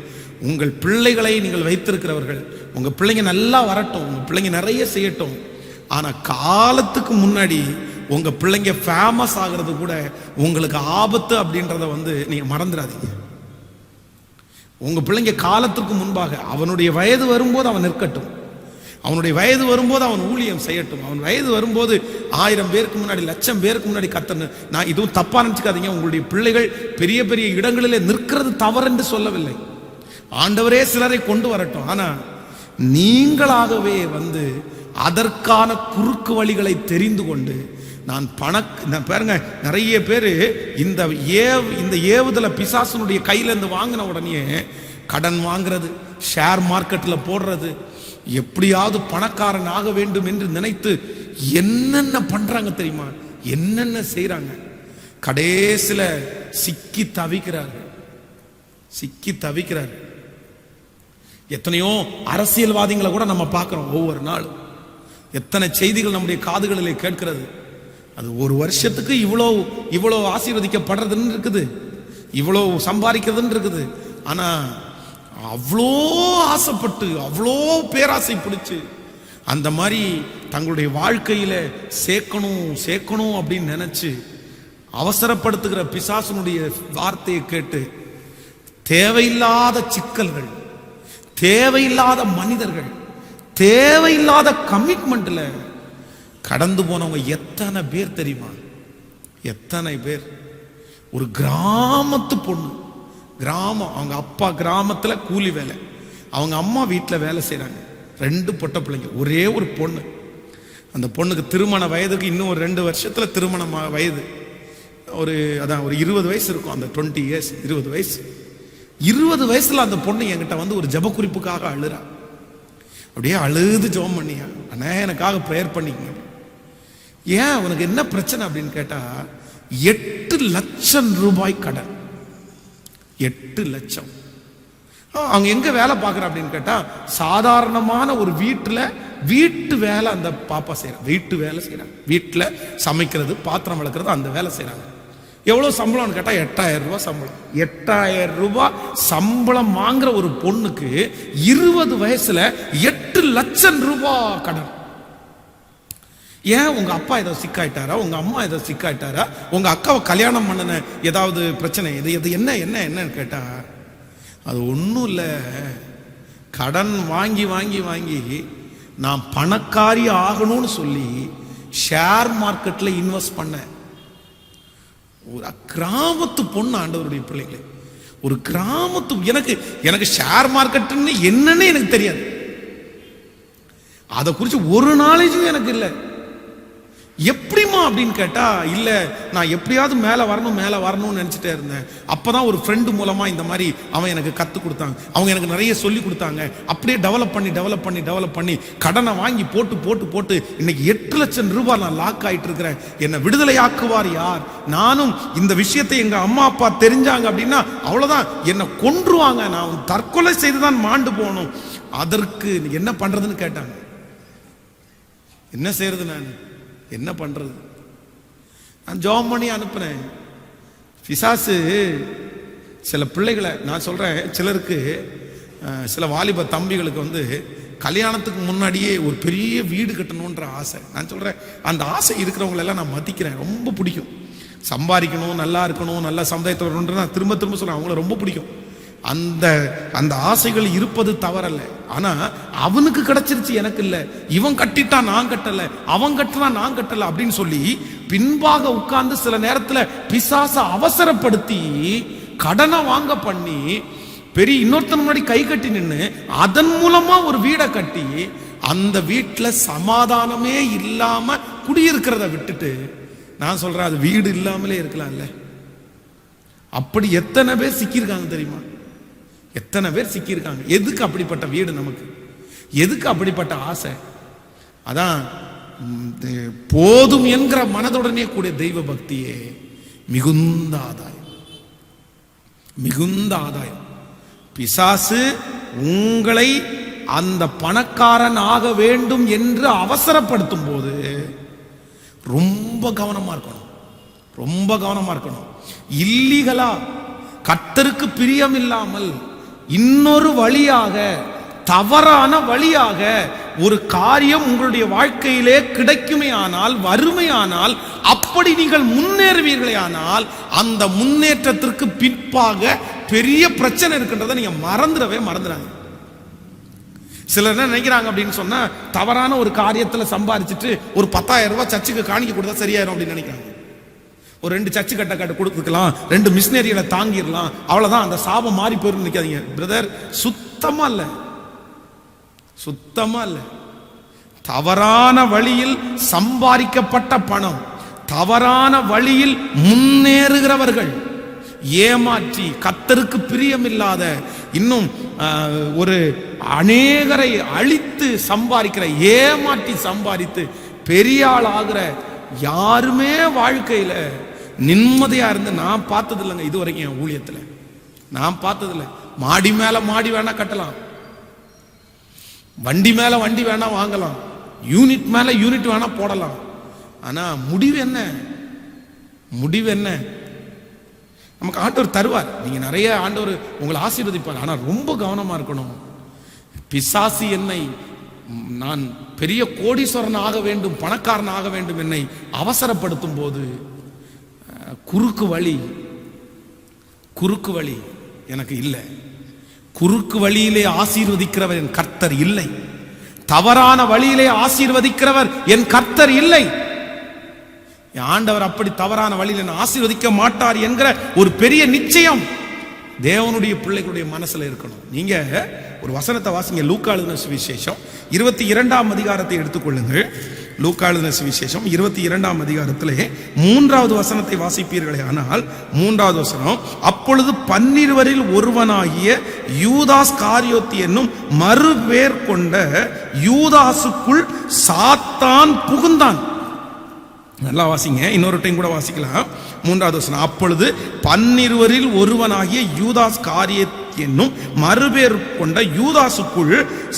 உங்கள் பிள்ளைகளை நீங்கள் வைத்திருக்கிறவர்கள், உங்க பிள்ளைங்க நல்லா வரட்டும், உங்க பிள்ளைங்க நிறைய செய்யட்டும், ஆனா காலத்துக்கு முன்னாடி உங்க பிள்ளைங்க ஃபேமஸ் ஆகிறது கூட உங்களுக்கு ஆபத்து அப்படின்றத நீங்க மறந்துடாதீங்க. உங்க பிள்ளைங்க காலத்துக்கு முன்பாக, அவனுடைய வயது வரும்போது அவன் நிற்கட்டும், அவனுடைய வயது வரும்போது அவன் ஊழியம் செய்யட்டும், அவன் வயது வரும்போது 1000 பேருக்கு முன்னாடி, 1,00,000 பேருக்கு முன்னாடி கத்தன்னு. நான் இதுவும் தப்பா நினைச்சுக்காதீங்க. உங்களுடைய பிள்ளைகள் பெரிய பெரிய இடங்களிலே நிற்கிறது தவறு என்று சொல்லவில்லை. ஆண்டவரே சிலரை கொண்டு வரட்டும். ஆனா நீங்களாகவே அதற்கான குறுக்கு வழிகளை தெரிந்து கொண்டு, நான் பாருங்க, நிறைய பேர் இந்த ஏவுதல பிசாசனுடைய கையில இருந்து வாங்கின உடனே கடன் வாங்குறது, ஷேர் மார்க்கெட்ல போடுறது, எப்படியாவது பணக்காரன் ஆக வேண்டும் என்று நினைத்து என்னென்ன பண்றாங்க தெரியுமா? என்னென்ன செய்யறாங்க? கடைசில சிக்கி தவிக்கிறார்கள். எத்தனையோ அரசியல்வாதிகளை கூட நம்ம பார்க்கிறோம். ஒவ்வொரு நாளும் எத்தனை செய்திகள் நம்முடைய காதுகளிலே கேட்கிறது. அது ஒரு வருஷத்துக்கு இவ்வளோ ஆசீர்வதிக்கப்படுறதுன்னு இருக்குது, இவ்வளோ சம்பாதிக்கிறதுன்னு இருக்குது. ஆனா அவ்வளோ ஆசைப்பட்டு, அவ்வளோ பேராசை பிடிச்சு அந்த மாதிரி தங்களுடைய வாழ்க்கையில சேர்க்கணும் அப்படின்னு நினைச்சு அவசரப்படுத்துகிற பிசாசனுடைய வார்த்தையை கேட்டு தேவையில்லாத சிக்கல்கள், தேவையில்லாத மனிதர்கள், தேவையில்லாத கமிட்மெண்ட்ல கடந்து போனவங்க எத்தனை பேர் தெரியுமா? எத்தனை பேர். ஒரு கிராமத்து பொண்ணு, கிராமம், அவங்க அப்பா கிராமத்துல கூலி வேலை, அவங்க அம்மா வீட்டில் வேலை செய்யறாங்க. 2 பொட்ட பிள்ளைங்க, ஒரே ஒரு பொண்ணு. அந்த பொண்ணுக்கு திருமண வயதுக்கு இன்னும் ஒரு 2 வருஷத்துல திருமண வயது. ஒரு 20 வயசு இருக்கும். அந்த 20 இயர்ஸ், 20 வயசு. 20 வயசுல அந்த பொண்ணு என்கிட்ட வந்து ஒரு ஜெப குறிப்புக்காக அழுறா. அப்படியே அழுது ஜெபம் பண்ணியா, அண்ணா எனக்காக ப்ரேயர் பண்ணிக்கங்க. ஏன், உனக்கு என்ன பிரச்சனை அப்படின்னு கேட்டா, 8 லட்சம் ரூபாய் கடன். 8 லட்சம். அவங்க எங்க வேலை பார்க்குற அப்படின்னு கேட்டா, சாதாரணமான ஒரு வீட்டு வேலை அந்த பாப்பா செய்யறாங்க. வீட்டு வேலை செய்யறாங்க. வீட்டுல சமைக்கிறது, பாத்திரம் வளர்க்கறது, அந்த வேலை செய்யறாங்க. எவ்வளவு சம்பளம்னு கேட்டா 8000 ரூபாய் சம்பளம். 8000 ரூபாய் சம்பளம் வாங்குற ஒரு பொண்ணுக்கு 20 வயசுல 8 லட்சம் ரூபாய் கடன். ஏன், உங்க அப்பா ஏதோ சிக்காயிட்டாரா, உங்க அம்மா ஏதோ சிக்காயிட்டாரா, உங்க அக்காவை கல்யாணம் பண்ணன ஏதாவது பிரச்சனை, இது என்னன்னு கேட்டா, அது ஒன்றும் இல்லை. கடன் வாங்கி வாங்கி வாங்கி நான் பணக்காரி ஆகணும்னு சொல்லி ஷேர் மார்க்கெட்ல இன்வெஸ்ட் பண்ணேன். ஒரு கிராமத்து பொண்ணு, ஆண்டவருடைய பிள்ளைகளே, ஒரு கிராமத்து. எனக்கு ஷேர் மார்க்கெட்னு என்னன்னு எனக்கு தெரியாது. அதை குறித்து ஒரு நாலேஜும் எனக்கு இல்லை. எப்படிமா அப்படின்னு கேட்டா, இல்ல நான் எப்படியாவது மேல வரணும்னு நினைச்சிட்டே இருந்தேன். அப்பதான் ஒரு ஃப்ரெண்டு மூலமா இந்த மாதிரி அவன் எனக்கு கத்து கொடுத்தாங்க. அவங்க எனக்கு நிறைய சொல்லி கொடுத்தாங்க. அப்படியே டெவலப் பண்ணி கடனை வாங்கி போட்டு இன்னைக்கு 8 லட்சம் ரூபாய் நான் லாக் ஆயிட்டு இருக்கிறேன். என்னை விடுதலையாக்குவார் யார்? நானும் இந்த விஷயத்தை எங்க அம்மா அப்பா தெரிஞ்சாங்க அப்படின்னா அவ்வளவுதான், என்னை கொன்றுவாங்க. நான் தற்கொலை செய்துதான் மாண்டு போகணும். அதற்கு என்ன பண்றதுன்னு கேட்டாங்க. என்ன செய்யறது, நான் என்ன பண்றது? நான் ஜெபம் பண்ணி அனுப்புனேன். பிசாசு சில பிள்ளைகளை, நான் சொல்றேன், சிலருக்கு, சில வாலிப தம்பிகளுக்கு வந்து கல்யாணத்துக்கு முன்னாடியே ஒரு பெரிய வீடு கட்டணுன்ற ஆசை. நான் சொல்றேன், அந்த ஆசை இருக்கிறவங்க எல்லாம் நான் மதிக்கிறேன். ரொம்ப பிடிக்கும். சம்பாதிக்கணும், நல்லா இருக்கணும், நல்ல சமுதாயத்தை வரணுன்ற நான் திரும்ப சொல்றேன். அவங்கள ரொம்ப பிடிக்கும். அந்த ஆசைகள் இருப்பது தவறல்ல. ஆனா அவனுக்கு கிடைச்சிருச்சு, எனக்கு இல்ல. இவன் கட்டிட்டா நான் கட்டல, அவன் கட்டினா நான் கட்டல அப்படின்னு சொல்லி பின்பாக உட்கார்ந்து சில நேரத்துல பிசாச அவசரப்படுத்தி கடனை வாங்க பண்ணி பெரிய இன்னொருத்தன் முன்னாடி கை கட்டி நின்று அதன் மூலமா ஒரு வீடை கட்டி அந்த வீட்டுல சமாதானமே இல்லாம குடியிருக்கிறத விட்டுட்டு, நான் சொல்றேன், அது வீடு இல்லாமலே இருக்கலாம்ல. அப்படி எத்தனை பேர் சிக்கியிருக்காங்க தெரியுமா? எத்தனை பேர் சிக்கியிருக்காங்க. எதுக்கு அப்படிப்பட்ட வீடு நமக்கு? எதுக்கு அப்படிப்பட்ட ஆசை? அதான் போதும் என்கிற மனதுடனே கூடிய தெய்வ பக்தியே மிகுந்த ஆதாயம். மிகுந்த ஆதாயம். பிசாசு உங்களை அந்த பணக்காரன் ஆக வேண்டும் என்று அவசரப்படுத்தும் போது ரொம்ப கவனமா இருக்கணும். ரொம்ப கவனமா இருக்கணும். இல்லீகலா, கர்த்தருக்கு பிரியம் இல்லாமல் இன்னொரு வழியாக, தவறான வழியாக ஒரு காரியம் உங்களுடைய வாழ்க்கையிலே கிடைக்குமே ஆனால், வறுமையானால், அப்படி நீங்கள் முன்னேறுவீர்களே ஆனால், அந்த முன்னேற்றத்திற்கு பிற்பாக பெரிய பிரச்சனை இருக்கின்றதை நீங்க மறந்துடாங்க. சிலர் என்ன நினைக்கிறாங்க அப்படின்னு சொன்னா, தவறான ஒரு காரியத்துல சம்பாதிச்சுட்டு ஒரு 10,000 ரூபாய் சர்ச்சுக்கு காணிக்க கொடுத்தா சரியாயிரும் அப்படின்னு நினைக்கிறாங்க. ஒரு 2 சர்ச்சு கட்ட கொடுத்துக்கலாம், 2 மிஷினரிகளை தாங்கிடலாம், அவ்வளவுதான், அந்த சாபம் மாறி போயிரும் நினைக்காதீங்க பிரதர். சுத்தமா இல்ல, சுத்தமா இல்ல. தவறான வழியில் சம்பாதிக்கப்பட்ட பணம், தவறான வழியில் முன்னேறுகிறவர்கள், ஏமாற்றி கர்த்தருக்கு பிரியமில்லாத, இன்னும் ஒரு அநேகரை அழித்து சம்பாதிக்கிற, ஏமாற்றி சம்பாதித்து பெரிய ஆள் ஆகிற யாருமே வாழ்க்கையில நிம்மதியா இருந்து நான் பார்த்தது இல்லைங்க. இது வரைக்கும் என் ஊழியத்துல நான் பார்த்தது இல்லை. மாடி மேல மாடி வேணா கட்டலாம், வண்டி மேல வண்டி வேணா வாங்கலாம், யூனிட் மேல யூனிட் வேணா போடலாம். ஆனா முடிவு என்ன? நமக்கு ஆண்டவர் தருவார். நீங்க நிறைய ஆண்டவர் உங்களை ஆசீர்வதிப்பார். ஆனா ரொம்ப கவனமா இருக்கணும். பிசாசு என்னை, நான் பெரிய கோடீஸ்வரன் ஆக வேண்டும், பணக்காரன் ஆக வேண்டும், என்னை அவசரப்படுத்தும் போது குறுக்கு வழி எனக்கு இல்லை. குறுக்கு வழியிலே ஆசீர்வதிக்கிறவன் கர்த்தர் இல்லை. தவறான வழியிலே ஆசீர்வதிக்கிறவர் என் கர்த்தர் இல்லை. ஆண்டவர் அப்படி தவறான வழியில ஆசீர்வதிக்க மாட்டார் என்கிற ஒரு பெரிய நிச்சயம் தேவனுடைய பிள்ளைகளுடைய மனசுல இருக்கணும். நீங்க ஒரு வசனத்தை வாசிங்க. லூக்கா எழுதின சுவிசேஷம் 22ஆம் அதிகாரத்தை எடுத்துக்கொள்ளுங்கள். லூக்கா எழுதின சுவிசேஷம் 22ஆம் அதிகாரத்திலே 3வது வசனத்தை வாசிப்பீர்களே ஆனால் 3வது வசனம், அப்பொழுது 12 ஒருவனாகிய யூதாஸ் காரியோத்தி என்னும் மறுபேர் கொண்ட யூதாசுக்குள் சாத்தான் புகுந்தான். நல்லா வாசிங்க, இன்னொரு டைம் கூட வாசிக்கலாம். 3வது வசனம், அப்பொழுது 12 ஒருவனாகிய யூதாஸ் காரியத் என்னும் மறுபேர் கொண்ட யூதாசுக்குள்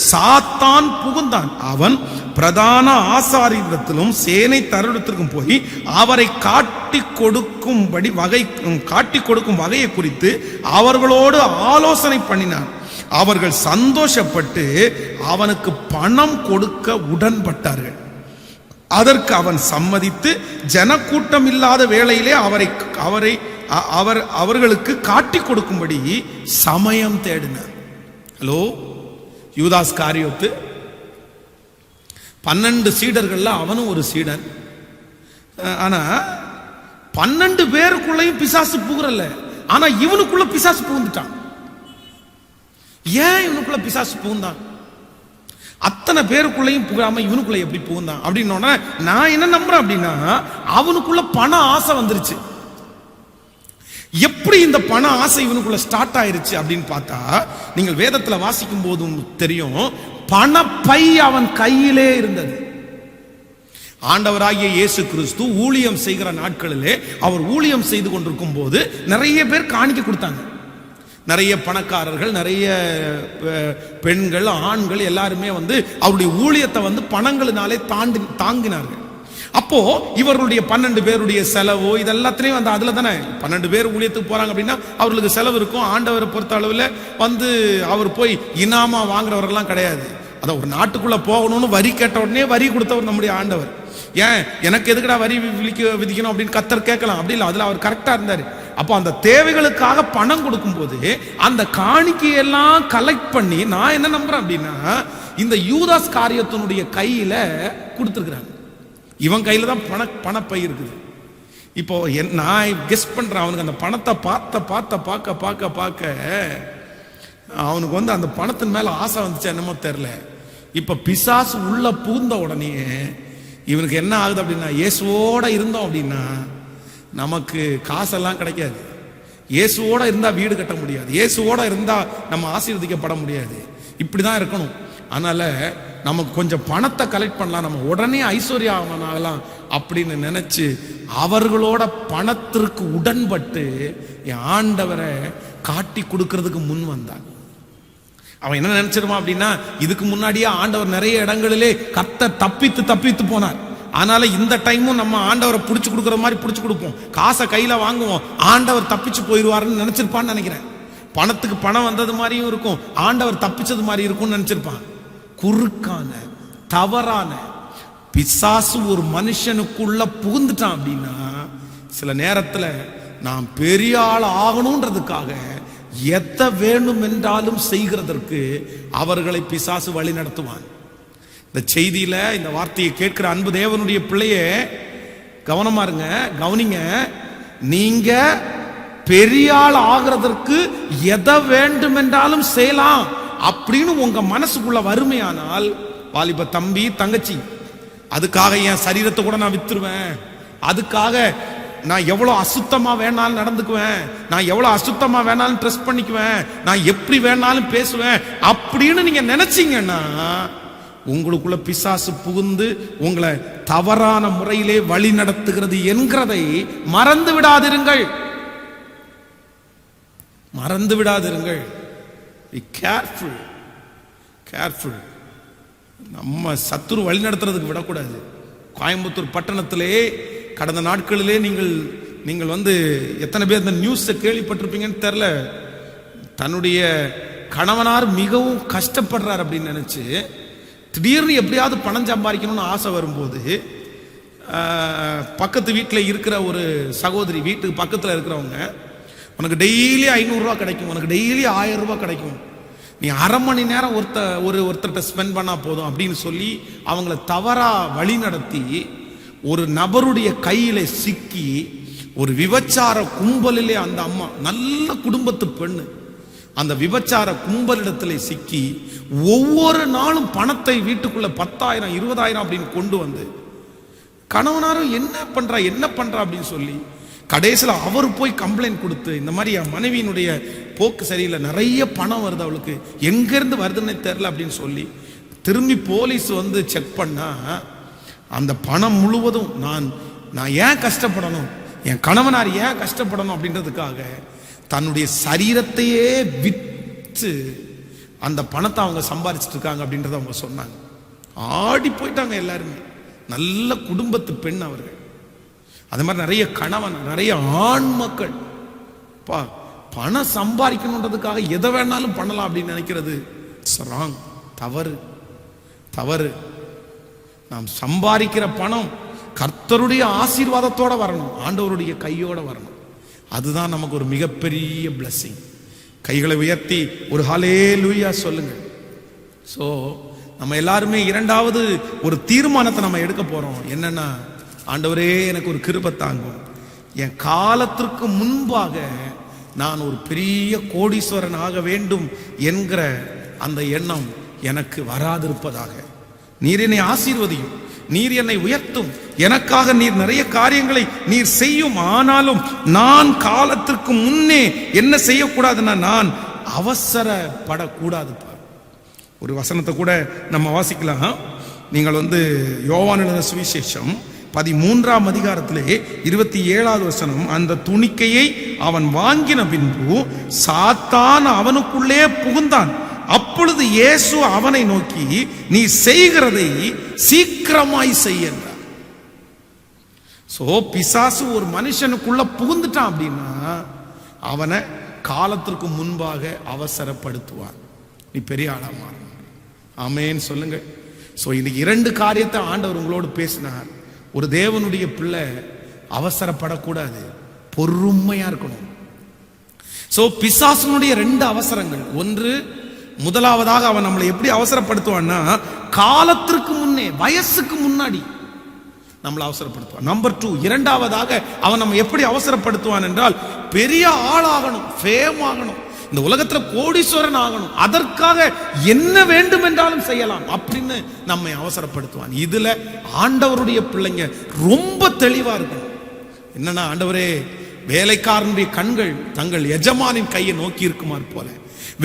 சாத்தான் புகுந்தான். அவன் பிரதான ஆசாரியரிடத்திலும் சேனை தருடத்திற்கும் போய் அவரை காட்டி கொடுக்கும் வகையை குறித்து அவர்களோடு ஆலோசனை பண்ணினான். அவர்கள் சந்தோஷப்பட்டு அவனுக்கு பணம் கொடுக்க உடன்பட்டார்கள். அதற்கு அவன் சம்மதித்து ஜனக்கூட்டம் இல்லாத வேளையிலே அவர்களுக்கு காட்டி கொடுக்கும்படி சமயம் தேடினார். ஹலோ, யூதாஸ் காரியோத்து 12 சீடர்கள்ல அவனும் ஒரு சீடன். ஆனா 12 பேருக்குள்ளையும் பிசாசு புகுறல. ஆனா இவனுக்குள்ள பிசாசு புகுந்துட்டான். ஏன் இவனுக்குள்ள பிசாசு புகுந்தான்? அத்தனை பேருக்குள்ளையும் புகாம இவனுக்குள்ள எப்படி புகுந்தான் அப்படின்னு நான் என்ன நம்புறேன் அப்படின்னா, அவனுக்குள்ள பண ஆசை வந்துருச்சு. எப்படி இந்த பண ஆசை இவனுக்குள்ள ஸ்டார்ட் ஆயிருச்சு அப்படின்னு பார்த்தா, நீங்கள் வேதத்துல வாசிக்கும் போதும் தெரியும், பணப்பை அவன் கையிலே இருந்தது. ஆண்டவராகிய இயேசு கிறிஸ்து ஊழியம் செய்கிற நாட்களிலே அவர் ஊழியம் செய்து கொண்டிருக்கும் போது நிறைய பேர் காணிக்கை கொடுத்தாங்க. நிறைய பணக்காரர்கள், நிறைய பெண்கள், ஆண்கள் எல்லாருமே அவருடைய ஊழியத்தை பணங்களினாலே தாங்கினார்கள். அப்போ இவர்களுடைய 12 பேருடைய செலவு இதெல்லாத்திலையும் அதுல தானே 12 பேர் ஊழியத்துக்கு போறாங்க அப்படின்னா அவர்களுக்கு செலவு இருக்கும். ஆண்டவரை பொறுத்த அளவில் அவர் போய் இனாமா வாங்குறவர்கள்லாம் கிடையாது. அதான் ஒரு நாட்டுக்குள்ள போகணும்னு வரி கேட்ட உடனே வரி கொடுத்தவர் நம்முடைய ஆண்டவர். ஏன் எனக்கு எதுக்குடா வரி விதிக்கணும் அப்படின்னு கர்த்தர் கேட்கலாம். அப்படி இல்லை, அதுல அவர் கரெக்டா இருந்தாரு. அப்போ அந்த தேவைகளுக்காக பணம் கொடுக்கும் போது அந்த காணிக்கையெல்லாம் கலெக்ட் பண்ணி நான் என்ன நம்புறேன் அப்படின்னா, இந்த யூதாஸ் காரியத்தினுடைய கையில கொடுத்துருக்குறாங்க. இவன் கையில தான் பணப்பை இருக்குது. இப்போ நான் கெஸ் பண்றேன், அவனுக்கு அந்த பணத்தை பார்க்க அவனுக்கு அந்த பணத்தின் மேல ஆசை வந்துச்சு என்னமோ தெரியல. இப்ப பிசாசு உள்ள பூந்த உடனே இவனுக்கு என்ன ஆகுது அப்படின்னா, இயேசுவோட இருந்தோம் அப்படின்னா நமக்கு காசெல்லாம் கிடைக்காது. இயேசுவோட இருந்தா வீடு கட்ட முடியாது. இயேசுவோட இருந்தா நம்ம ஆசீர்வதிக்கப்பட முடியாது. இப்படிதான் இருக்கணும். அதனால நமக்கு கொஞ்சம் பணத்தை கலெக்ட் பண்ணலாம், நம்ம உடனே ஐஸ்வர்யம் ஆகலாம் அப்படின்னு நினைச்சு அவர்களோட பணத்திற்கு உடன்பட்டு என் ஆண்டவரை காட்டி கொடுக்கறதுக்கு முன் வந்தான். அவன் என்ன நினைச்சிருவான் அப்படின்னா, இதுக்கு முன்னாடியே ஆண்டவர் நிறைய இடங்களிலே கர்த்தர் தப்பித்து போனார். அதனால இந்த டைமும் நம்ம ஆண்டவரை பிடிச்சு கொடுக்குற மாதிரி பிடிச்சு கொடுப்போம், காசை கையில வாங்குவோம், ஆண்டவர் தப்பிச்சு போயிடுவாருன்னு நினைச்சிருப்பான்னு நினைக்கிறேன். பணத்துக்கு பணம் வந்தது மாதிரியும் இருக்கும், ஆண்டவர் தப்பிச்சது மாதிரி இருக்கும்னு நினைச்சிருப்பான். குறுக்கான தவறான பிசாசு ஒரு மனுஷனுக்குள்ள புகுந்துட்டான் அப்படின்னா, சில நேரத்துல நாம் பெரிய ஆள் ஆகணும்ன்றதுக்காக எத்த வேண்டும் என்றாலும் செய்கிறதற்கு அவர்களை பிசாசு வழி நடத்துவான். இந்த செய்தியில இந்த வார்த்தையை கேட்கிற அன்பு தேவனுடைய பிள்ளையே கவனமா இருங்க, கவனிங்க. நீங்க பெரிய ஆள் ஆகிறதற்கு எதை வேண்டும் என்றாலும் செய்யலாம் அப்படின்னு உங்க மனசுக்குள்ள வறுமையானால், வாலிப தம்பி தங்கச்சி, அதுக்காக என் சரீரத்தை கூட நான் வித்துருவேன், அதுக்காக நான் எவ்வளவு அசுத்தமா வேணாலும் நடந்துக்குவேன், நான் எவ்வளவு அசுத்தமா வேணாலும் ட்ரெஸ் பண்ணிக்குவேன், நான் எப்படி வேணாலும் பேசுவேன் அப்படின்னு நீங்க நினைச்சீங்கன்னா உங்களுக்குள்ள பிசாசு புகுந்து உங்களை தவறான முறையிலே வழி நடத்துகிறது என்கிறதை மறந்து விடாதிருங்கள். Be careful. நம்ம சத்துரு வழி நடத்துறதுக்கு விடக்கூடாது. கோயம்புத்தூர் பட்டணத்திலே கடந்த நாட்களிலே நீங்கள் எத்தனை பேர் இந்த நியூஸை கேள்விப்பட்டிருப்பீங்கன்னு தெரியல. தன்னுடைய கணவனார் மிகவும் கஷ்டப்படுறார் அப்படின்னு நினைச்சு திடீர்னு எப்படியாவது பணம் சம்பாதிக்கணும்னு ஆசை வரும்போது பக்கத்து வீட்டில் இருக்கிற ஒரு சகோதரி, வீட்டுக்கு பக்கத்தில் இருக்கிறவங்க, உனக்கு டெய்லி 500 ரூபா கிடைக்கும், உனக்கு டெய்லி 1000 ரூபாய் கிடைக்கும், நீ அரை மணி நேரம் ஒருத்தர்கிட்ட ஸ்பெண்ட் பண்ணா போதும் அப்படின்னு சொல்லி அவங்கள தவறா வழி நடத்தி ஒரு நபருடைய கையில சிக்கி ஒரு விபச்சார கும்பலிலே அந்த அம்மா, நல்ல குடும்பத்து பெண்ணு, அந்த விபச்சார கும்பலிடத்துல சிக்கி ஒவ்வொரு நாளும் பணத்தை வீட்டுக்குள்ள 10,000 20,000 அப்படின்னு கொண்டு வந்து கணவனாரும் என்ன பண்றா அப்படின்னு சொல்லி கடைசியில் அவர் போய் கம்ப்ளைண்ட் கொடுத்து, இந்த மாதிரி என் மனைவியினுடைய போக்கு சரியில்லை, நிறைய பணம் வருது, அவளுக்கு எங்கிருந்து வருதுன்னு தெரியல அப்படின்னு சொல்லி திரும்பி போலீஸ் வந்து செக் பண்ணா அந்த பணம் முழுவதும் நான் ஏன் கஷ்டப்படணும், என் கணவனார் ஏன் கஷ்டப்படணும் அப்படின்றதுக்காக தன்னுடைய சரீரத்தையே விற்று அந்த பணத்தை அவங்க சம்பாதிச்சுட்டு இருக்காங்க அப்படின்றத அவங்க சொன்னாங்க. ஆடி போயிட்டாங்க எல்லாருமே. நல்ல குடும்பத்து பெண் அவர்கள். அது மாதிரி நிறைய கணவன், நிறைய ஆண் மக்கள் பணம் சம்பாதிக்கணுன்றதுக்காக எதை வேணாலும் பண்ணலாம் அப்படின்னு நினைக்கிறது ராங், தவறு. நாம் சம்பாதிக்கிற பணம் கர்த்தருடைய ஆசீர்வாதத்தோட வரணும், ஆண்டவருடைய கையோட வரணும். அதுதான் நமக்கு ஒரு மிகப்பெரிய பிளஸிங். கைகளை உயர்த்தி ஒரு ஹல்லேலூயா சொல்லுங்க. சோ நம்ம எல்லாருமே இரண்டாவது ஒரு தீர்மானத்தை நம்ம எடுக்க போறோம். என்னன்னா, ஆண்டவரே எனக்கு ஒரு கிருபை தாங்கும், என் காலத்திற்கு முன்பாக நான் ஒரு பெரிய கோடீஸ்வரன் ஆக வேண்டும் என்கிற அந்த எண்ணம் எனக்கு வராதிருப்பதாக. நீர் என்னை ஆசீர்வதியும், நீர் என்னை உயர்த்தும், எனக்காக நீர் நிறைய காரியங்களை நீர் செய்யும். ஆனாலும் நான் காலத்திற்கு முன்னே என்ன செய்யக்கூடாதுன்னா, நான் அவசரப்படக்கூடாது. ஒரு வசனத்தை கூட நம்ம வாசிக்கலாம். நீங்கள் யோவான் எழுதின சுவிசேஷம் 13ஆம் அதிகாரத்திலே 27வது வசனம். அந்த துணிக்கையை அவன் வாங்கின பின்பு சாத்தான் அவனுக்குள்ளே புகுந்தான். அப்பொழுது இயேசு அவனை நோக்கி, நீ செய்கிறதை சீக்கிரமாய் செய்ய. சோ பிசாசு ஒரு மனுஷனுக்குள்ள புகுந்துட்டான் அப்படின்னா அவனை காலத்திற்கு முன்பாக அவசரப்படுத்துவான். நீ பெரிய ஆளா மாறணும். ஆமென் சொல்லுங்க. சோ இன்னைக்கு 2 காரியத்தை ஆண்டவர் உங்களோடு பேசினார். ஒரு தேவனுடைய பிள்ளை அவசரப்படக்கூடாது, பொறுமையா இருக்கணும். சோ பிசாசுனுடைய 2 அவசரங்கள். ஒன்று, முதலாவதாக அவன் நம்மளை எப்படி அவசரப்படுத்துவான்னா, காலத்திற்கு முன்னே, வயசுக்கு முன்னாடி நம்மளை அவசரப்படுத்துவான். நம்பர் 2, இரண்டாவதாக அவன் நம்ம எப்படி அவசரப்படுத்துவான் என்றால், பெரிய ஆளாகணும், ஃபேம் ஆகணும், இந்த உலகத்துல கோடீஸ்வரன் ஆகணும், அதற்காக என்ன வேண்டும் என்றாலும் செய்யலாம் அப்படின்னு நம்மை அவசரப்படுத்துவான். இதுல ஆண்டவருடைய பிள்ளைங்க ரொம்ப தெளிவா இருக்கணும். என்னன்னா, ஆண்டவரே, வேலைக்காரனுடைய கண்கள் தங்கள் எஜமானின் கையை நோக்கி இருக்குமாறு போல,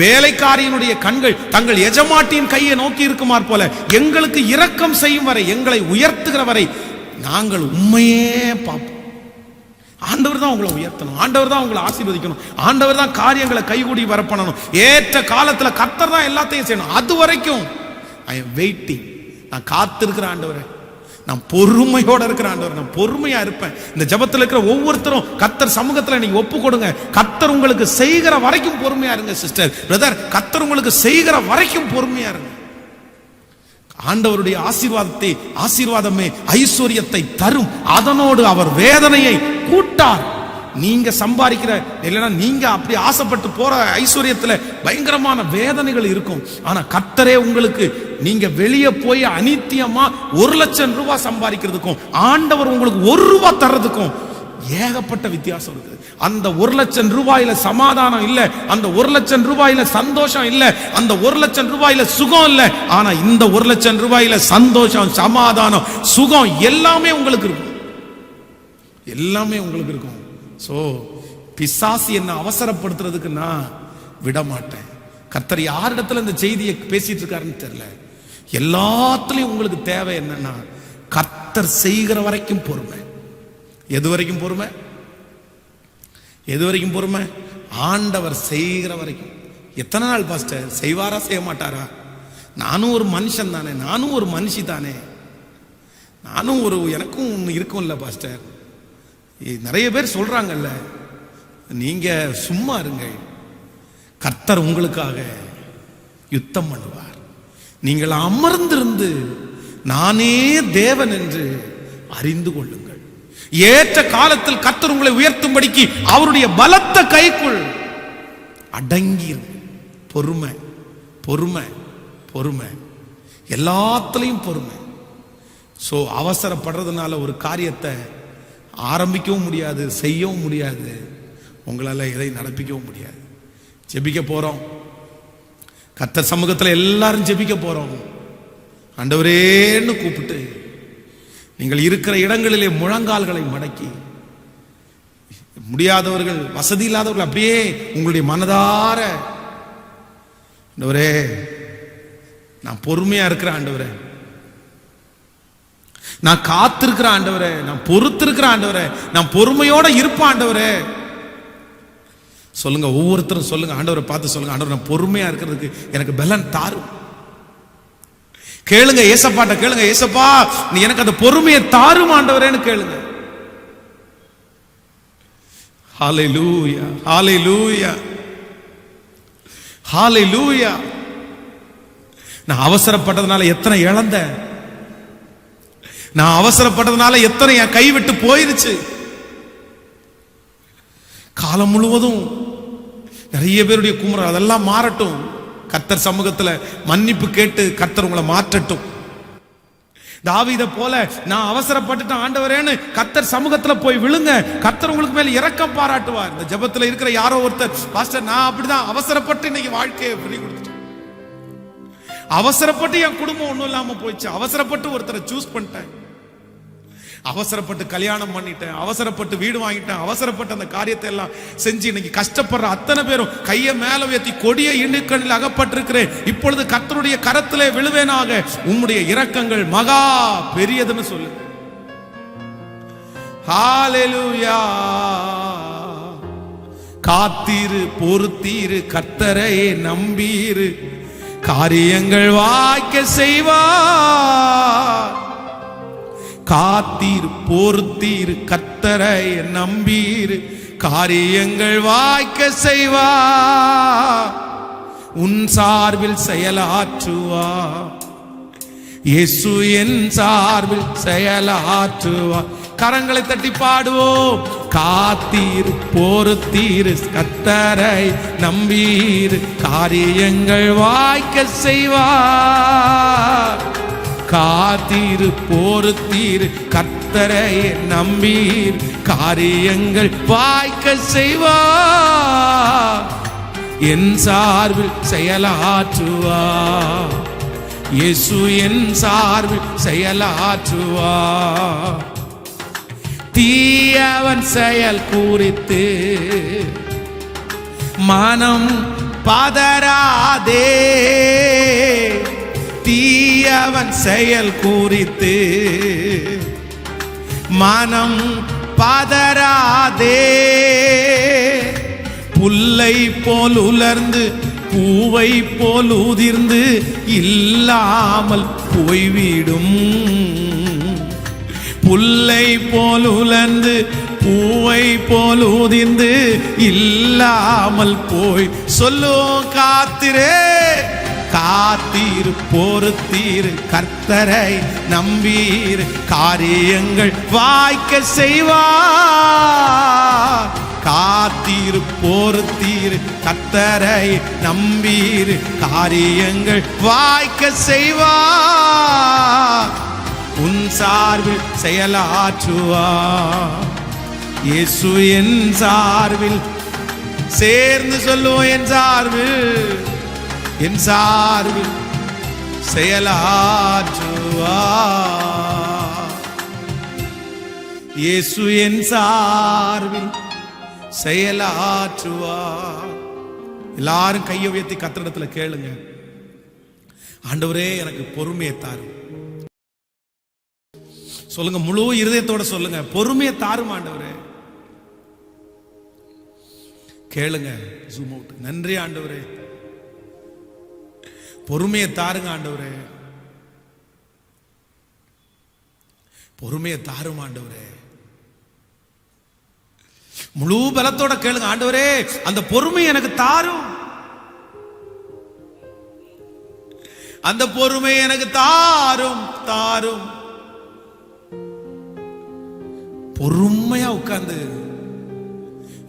வேலைக்காரியினுடைய கண்கள் தங்கள் எஜமாட்டியின் கையை நோக்கி இருக்குமாறு போல, எங்களுக்கு இரக்கம் செய்யும் வரை, எங்களை உயர்த்துகிற வரை நாங்கள் உண்மையே பார்ப்போம். ஆண்டவர் தான் உங்களை உயர்த்தணும், ஆண்டவர் தான் உங்களை ஆசீர்வதிக்கணும், ஆண்டவர் தான் காரியங்களை கைகூடி வரப்பண்ணணும். ஏற்ற காலத்துல கர்த்தர் தான் எல்லாத்தையும் செய்யணும். அது வரைக்கும் ஐ எம் வெயிட்டிங். நான் காத்திருக்கிற ஆண்டவரே, நான் பொறுமையோட இருக்கிற ஆண்டவர், நான் பொறுமையா இருப்பேன். இந்த ஜெபத்தில் இருக்கிற ஒவ்வொருத்தரும் கர்த்தர் சமூகத்தில் நீங்க ஒப்பு கொடுங்க. கர்த்தர் உங்களுக்கு செய்கிற வரைக்கும் பொறுமையா இருங்க. சிஸ்டர், பிரதர், கர்த்தர் உங்களுக்கு செய்கிற வரைக்கும் பொறுமையா இருங்க. ஆண்டவருடைய ஆசீர்வாதமே ஐஸ்வர்யத்தை தரும், அதனோடு அவர் வேதனையை கூட்டார். நீங்க சம்பாதிக்கிற, இல்லைன்னா நீங்க அப்படி ஆசைப்பட்டு போற ஐஸ்வர்யத்துல பயங்கரமான வேதனைகள் இருக்கும். ஆனா கர்த்தரே உங்களுக்கு, நீங்க வெளியே போய் அநித்தியமா 1,00,000 ரூபாய் சம்பாதிக்கிறதுக்கும் ஆண்டவர் உங்களுக்கு 1 ரூபாய் தர்றதுக்கும் ஏகப்பட்ட வித்தியாசம் இருக்கு. அந்த 1,00,000 ரூபாயில சமாதானம் இல்ல, அந்த 1,00,000 ரூபாயில சந்தோஷம் இல்ல, அந்த 1,00,000 ரூபாயில சுகம் இல்ல. ஆனா இந்த 1,00,000 ரூபாயில சந்தோஷம், சமாதானம், சுகம் எல்லாமே உங்களுக்கு இருக்கும், எல்லாமே உங்களுக்கு இருக்கும். சோ பிசாசு என்ன அவசரப்படுத்துறதுக்கு நான் விட மாட்டேன். கர்த்தர் யாரிடத்துல இந்த செய்தியை பேசிட்டு இருக்காருன்னு தெரியல. எல்லாத்துலயும் உங்களுக்கு தேவை என்னன்னா, கர்த்தர் செய்கிற வரைக்கும் பொறுமை. எது வரைக்கும் பொறுமை? எது வரைக்கும் பொறுமை? ஆண்டவர் செய்கிற வரைக்கும். எத்தனை நாள் பாஸ்டர்? செய்வாரா செய்ய மாட்டாரா? நானும் ஒரு மனுஷன் தானே, நானும் ஒரு மனுஷி தானே, நானும் எனக்கும் ஒன்று இருக்கும்ல பாஸ்டர். நிறைய பேர் சொல்றாங்கல்ல, நீங்க சும்மா இருங்க, கர்த்தர் உங்களுக்காக யுத்தம் பண்ணுவார். நீங்கள் அமர்ந்திருந்து நானே தேவன் என்று அறிந்து கொள்ளுங்கள். ஏற்ற காலத்தில் கர்த்தர் உங்களை உயர்த்தும்படிக்கு அவருடைய பலத்த கைக்குள் அடங்கி பொறுமை. பொறுமை, பொறுமை, எல்லாத்துலயும் பொறுமை. சோ அவசரப்படுறதுனால ஒரு காரியத்தை ஆரம்பிக்கவும் முடியாது, செய்யவும் முடியாது, உங்களால எதை நடப்பிக்கவும் முடியாது. ஜெபிக்க போறோம், கர்த்தர் சமூகத்துல எல்லாரும் ஜெபிக்க போறோம். ஆண்டவரேன்னு கூப்பிட்டு நீங்கள் இருக்கிற இடங்களிலே முழங்கால்களை மடக்கி, முடியாதவர்கள், வசதி இல்லாதவர்கள் அப்படியே உங்களுடைய மனதார, ஆண்டவரே நான் பொறுமையா இருக்கிறேன் ஆண்டவரே, நான் காத்திருக்கிற ஆண்டவரே, நான் பொறுத்திருக்கிற ஆண்டவரே, நான் பொறுமையோட இருப்பேன் ஆண்டவரே. சொல்லுங்க, ஒவ்வொருத்தரும் சொல்லுங்க, ஆண்டவரை பார்த்து சொல்லுங்க, ஆண்டவர் நான் பொறுமையா இருக்கிறதுக்கு எனக்கு பலன் தாரும். கேளுங்க, ஏசப்பாட்ட கேளுங்க, ஏசப்பா நீ எனக்கு அந்த பொறுமையை தாரும் ஆண்டவரேன்னு கேளுங்க. ஹல்லேலூயா, ஹல்லேலூயா, ஹல்லேலூயா. நான் அவசரப்பட்டதுனால எத்தனை இழந்தேன், நான் அவசரப்பட்டதுனால எத்தனை என் கை விட்டு போயிருச்சு. காலம் முழுவதும் நிறைய பேருடைய குமுறல் அதெல்லாம் மாறட்டும். கர்த்தர் சமூகத்துல மன்னிப்பு கேட்டு கர்த்தர் உங்களை மாற்றட்டும். தாவீதை போல நான் அவசரப்பட்டுட்டேன் ஆண்டவரேன்னு கர்த்தர் சமூகத்துல போய் விழுங்க. கர்த்தர் உங்களுக்கு மேல இரக்கம் பாராட்டுவார். இந்த ஜெபத்துல இருக்கிற யாரோ ஒருத்தர், பாஸ்டர் நான் அப்படிதான் அவசரப்பட்டு இன்னைக்கு வாழ்க்கையை பறி கொடுத்துட்டேன், அவசரப்பட்டு என் குடும்பம் ஒண்ணும் இல்லாம போயிடுச்சு, அவசரப்பட்டு ஒருத்தரை சூஸ் பண்ணிட்டேன், அவசரப்பட்டு கல்யாணம் பண்ணிட்டேன், அவசரப்பட்டு வீடு வாங்கிட்டேன், அவசரப்பட்டு அந்த காரியத்தை எல்லாம் செஞ்சு இன்னைக்கு கஷ்டப்படுற அத்தனை பேரும் கையை மேல உயர்த்தி கொடிய இடுக்கணில் அகப்பட்டிருக்கிறேன், இப்பொழுது கர்த்தருடைய கரத்திலே விழுவேனாக, உம்முடைய இரக்கங்கள் மகா பெரியதுன்னு சொல்லு. ஹல்லேலூயா. காத்தீரு, பொறுத்தீரு, கர்த்தரை நம்பீரு, காரியங்கள் வாய்க்க செய்வார். காத்தீர், பொறுத்தீர், கர்த்தரை நம்பீர், காரியங்கள் வாய்க்க செய்வார். உன் சார்பில் செயலாற்றுவார், இயேசு என் சார்பில் செயலாற்றுவார். கரங்களை தட்டி பாடுவோம். காத்தீர், பொறுத்தீர், கர்த்தரை நம்பீர், காரியங்கள் வாய்க்க செய்வார். காத்தீர், பொறுத்தீர், கர்த்தரை நம்பீர், காரியங்கள் வாய்க்க செய்வார். என் சார்பில் செயலாற்றுவார், இயேசு என் சார்பில் செயலாற்றுவார். தீயவன் செயல் குறித்து மனம் பதறாதே, தீயவன் செயல் குறித்து மனம் பதறாதே. புல்லை போல் உலர்ந்து பூவை போல் உதிர்ந்து இல்லாமல் போய்விடும், புல்லை போல் உலர்ந்து பூவை போல் உதிர்ந்து இல்லாமல் போய். சொல்லும் காத்திரே, காத்தீர், பொறுத்தீர், கர்த்தரை நம்பீர், காரியங்கள் வாய்க்க செய்வார். காத்தீர், பொறுத்தீர், கர்த்தரை நம்பீர், காரியங்கள் வாய்க்க செய்வார். உன் சார்பில் செயலாற்றுவார், இயேசு என் சார்பில். சேர்ந்து சொல்லுவோம், என் சார்பில், என் சார்பில் செயலாற்றுவார், இயேசு என் சார்பில் செயலாற்றுவார். எல்லாரும் கையை உயர்த்தி கர்த்தரிடத்துல கேளுங்க, ஆண்டவரே எனக்கு பொறுமையை தாரும். சொல்லுங்க, முழு இருதயத்தோட சொல்லுங்க, பொறுமையை தாரும் ஆண்டவரே. கேளுங்க, ஜூம் அவுட். நன்றி ஆண்டவரே, பொறுமையை தாருங்க ஆண்டவரே, பொறுமையை தாரும் ஆண்டவரே. முழு பலத்தோட கேளுங்க, ஆண்டவரே அந்த பொறுமை எனக்கு தாரும், அந்த பொறுமை எனக்கு தாரும் தாரும். பொறுமையா உட்கார்ந்து,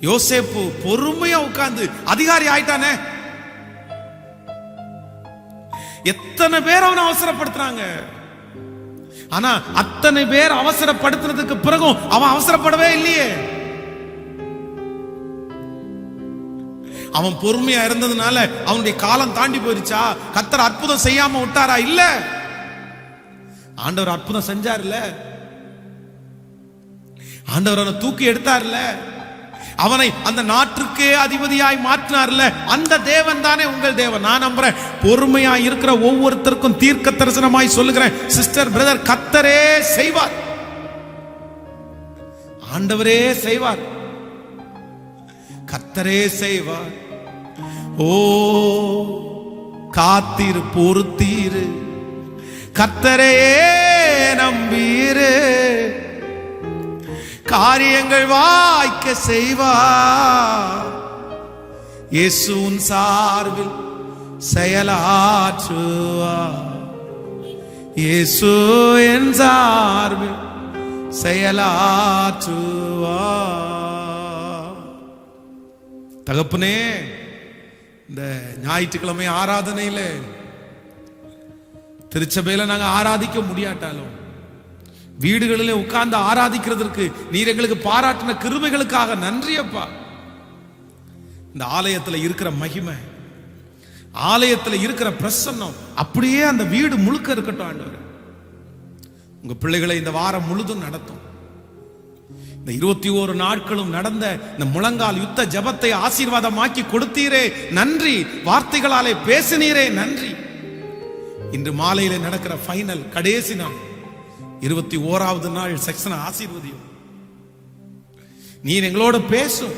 யோசேப்பு பொறுமையா உட்கார்ந்து அதிகாரி ஆயிட்டானே, எத்தனை பேர் அவனை அவசரப்படுத்துறாங்க. ஆனா அத்தனை பேர் அவசரப்படுத்துறதுக்கு பிறகும் அவன் அவசரப்படவே இல்லையே. அவன் பொறுமையா இருந்ததுனால அவனுடைய காலம் தாண்டி போயிருச்சா? கர்த்தர் அற்புதம் செய்யாம விட்டாரா? இல்ல, ஆண்டவர் அற்புதம் செஞ்சார்ல. ஆண்டவர் அவனை தூக்கி எடுத்தார்ல. அவனை அந்த நாட்டுக்கே அதிபதியாய் மாற்றினார்ல. அந்த தேவன் தானே உங்கள் தேவன். நான் நம்புறேன், பொறுமையா இருக்கிற ஒவ்வொருத்தருக்கும் தீர்க்க தரிசனமாய் சொல்லுகிறேன், சிஸ்டர், பிரதர், கர்த்தரே செய்வார். ஆண்டவரே செய்வார், கர்த்தரே செய்வார். ஓ காத்திரு, பொறுத்தீரு, கர்த்தரே நம்பீரு, காரியங்கள் வாய்க்க செய்வார். இயேசு உன் சார்பில் செயலாற்றுவார். இயேசு என் சார்பில் செயலாற்றுவார். தகப்பனே, இந்த ஞாயிற்றுக்கிழமை ஆராதனையில திருச்சபையில நாங்க ஆராதிக்க முடியாட்டாலும் வீடுகளிலே உட்கார்ந்து ஆராதிக்கிறதுக்கு நீர் எங்களுக்கு பாராட்டின கிருபைகளுக்காக நன்றி அப்பா. இந்த ஆலயத்தில் இருக்கிற மகிமை, ஆலயத்தில் இருக்கிற பிரசன்னம் அப்படியே அந்த வீடு முழுக்க இருக்கட்டும் ஆண்டவரே. உங்க பிள்ளைகளை இந்த வாரம் முழுதும் நடத்தும். இந்த 21 நாட்களும் நடந்த இந்த முழங்கால் யுத்த ஜபத்தை ஆசீர்வாதமாக்கி கொடுத்தீரே, நன்றி. வார்த்தைகளாலே பேசினீரே, நன்றி. இன்று மாலையில நடக்கிற ஃபைனல் கடைசி நாள், 21வது நாள் செக்ஷன் ஆசீர்வதியும். நீர் எங்களோட பேசும்.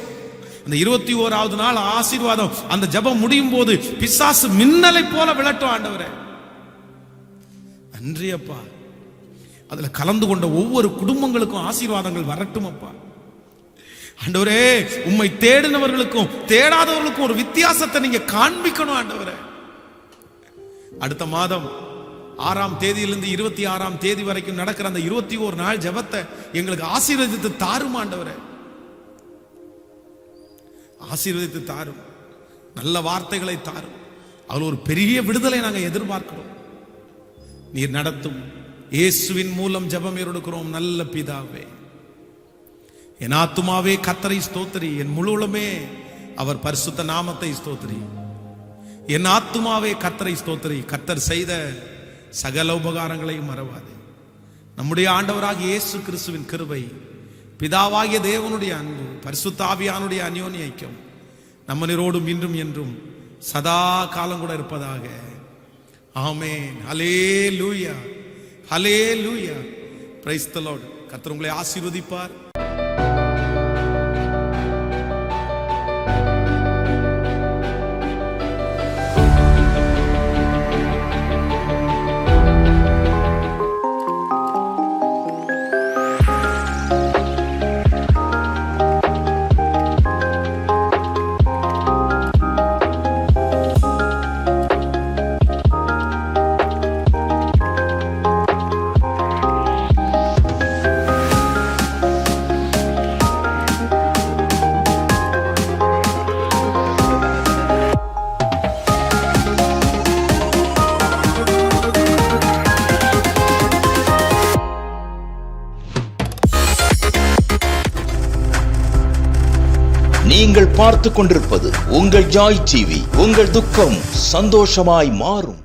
அந்த 21வது நாள் ஆசீர்வாதம், அந்த ஜபம் முடியும் போது பிசாசு மின்னலை போல விளட்டும் ஆண்டவரே. நன்றி அப்பா. அதுல கலந்து கொண்ட ஒவ்வொரு குடும்பங்களுக்கும் ஆசீர்வாதங்கள் வரட்டும் அப்பா. ஆண்டவரே, உம்மை தேடினவர்களுக்கும் தேடாதவர்களுக்கும் ஒரு வித்தியாசத்தை நீங்க காண்பிக்கணும் ஆண்டவரே. அடுத்த மாதம் 6ஆம் தேதியிலிருந்து 26ஆம் தேதி வரைக்கும் நடக்கிற அந்த 21 நாள் ஜெபத்தை எங்களுக்கு ஆசீர்வதித்து தாரும் ஆண்டவரே. ஆசீர்வதித்து தாரும், நல்ல வார்த்தைகளை தாரும். அதில் ஒரு பெரிய விடுதலை நாங்கள் எதிர்பார்க்கிறோம். நீர் நடத்தும். இயேசுவின் மூலம் ஜெபம் எடுக்கிறோம் நல்ல பிதாவே. என் ஆத்துமாவே கர்த்தரை ஸ்தோத்திரி, என் முழு உள்ளமே அவர் பரிசுத்த நாமத்தை ஸ்தோத்திரி. என் ஆத்துமாவே கர்த்தரை ஸ்தோத்திரி, கர்த்தர் செய்த சகல உபகாரங்களையும் மறவாதே. நம்முடைய ஆண்டவராகிய இயேசு கிறிஸ்துவின் கிருபை, பிதாவாகிய தேவனுடைய அன்பு, பரிசுத்த ஆவியானுடைய அந்யோன்ய ஐக்கியம் நம்ம நீரோடும் இன்றும் என்றும் சதா காலம் கூட இருப்பதாக. Amen. Hallelujah, hallelujah. Praise the lord. கர்த்தர் உங்களை ஆசீர்வதிப்பார். நீங்கள் பார்த்துக் கொண்டிருப்பது உங்கள் ஜாய் டிவி. உங்கள் துக்கம் சந்தோஷமாய் மாறும்.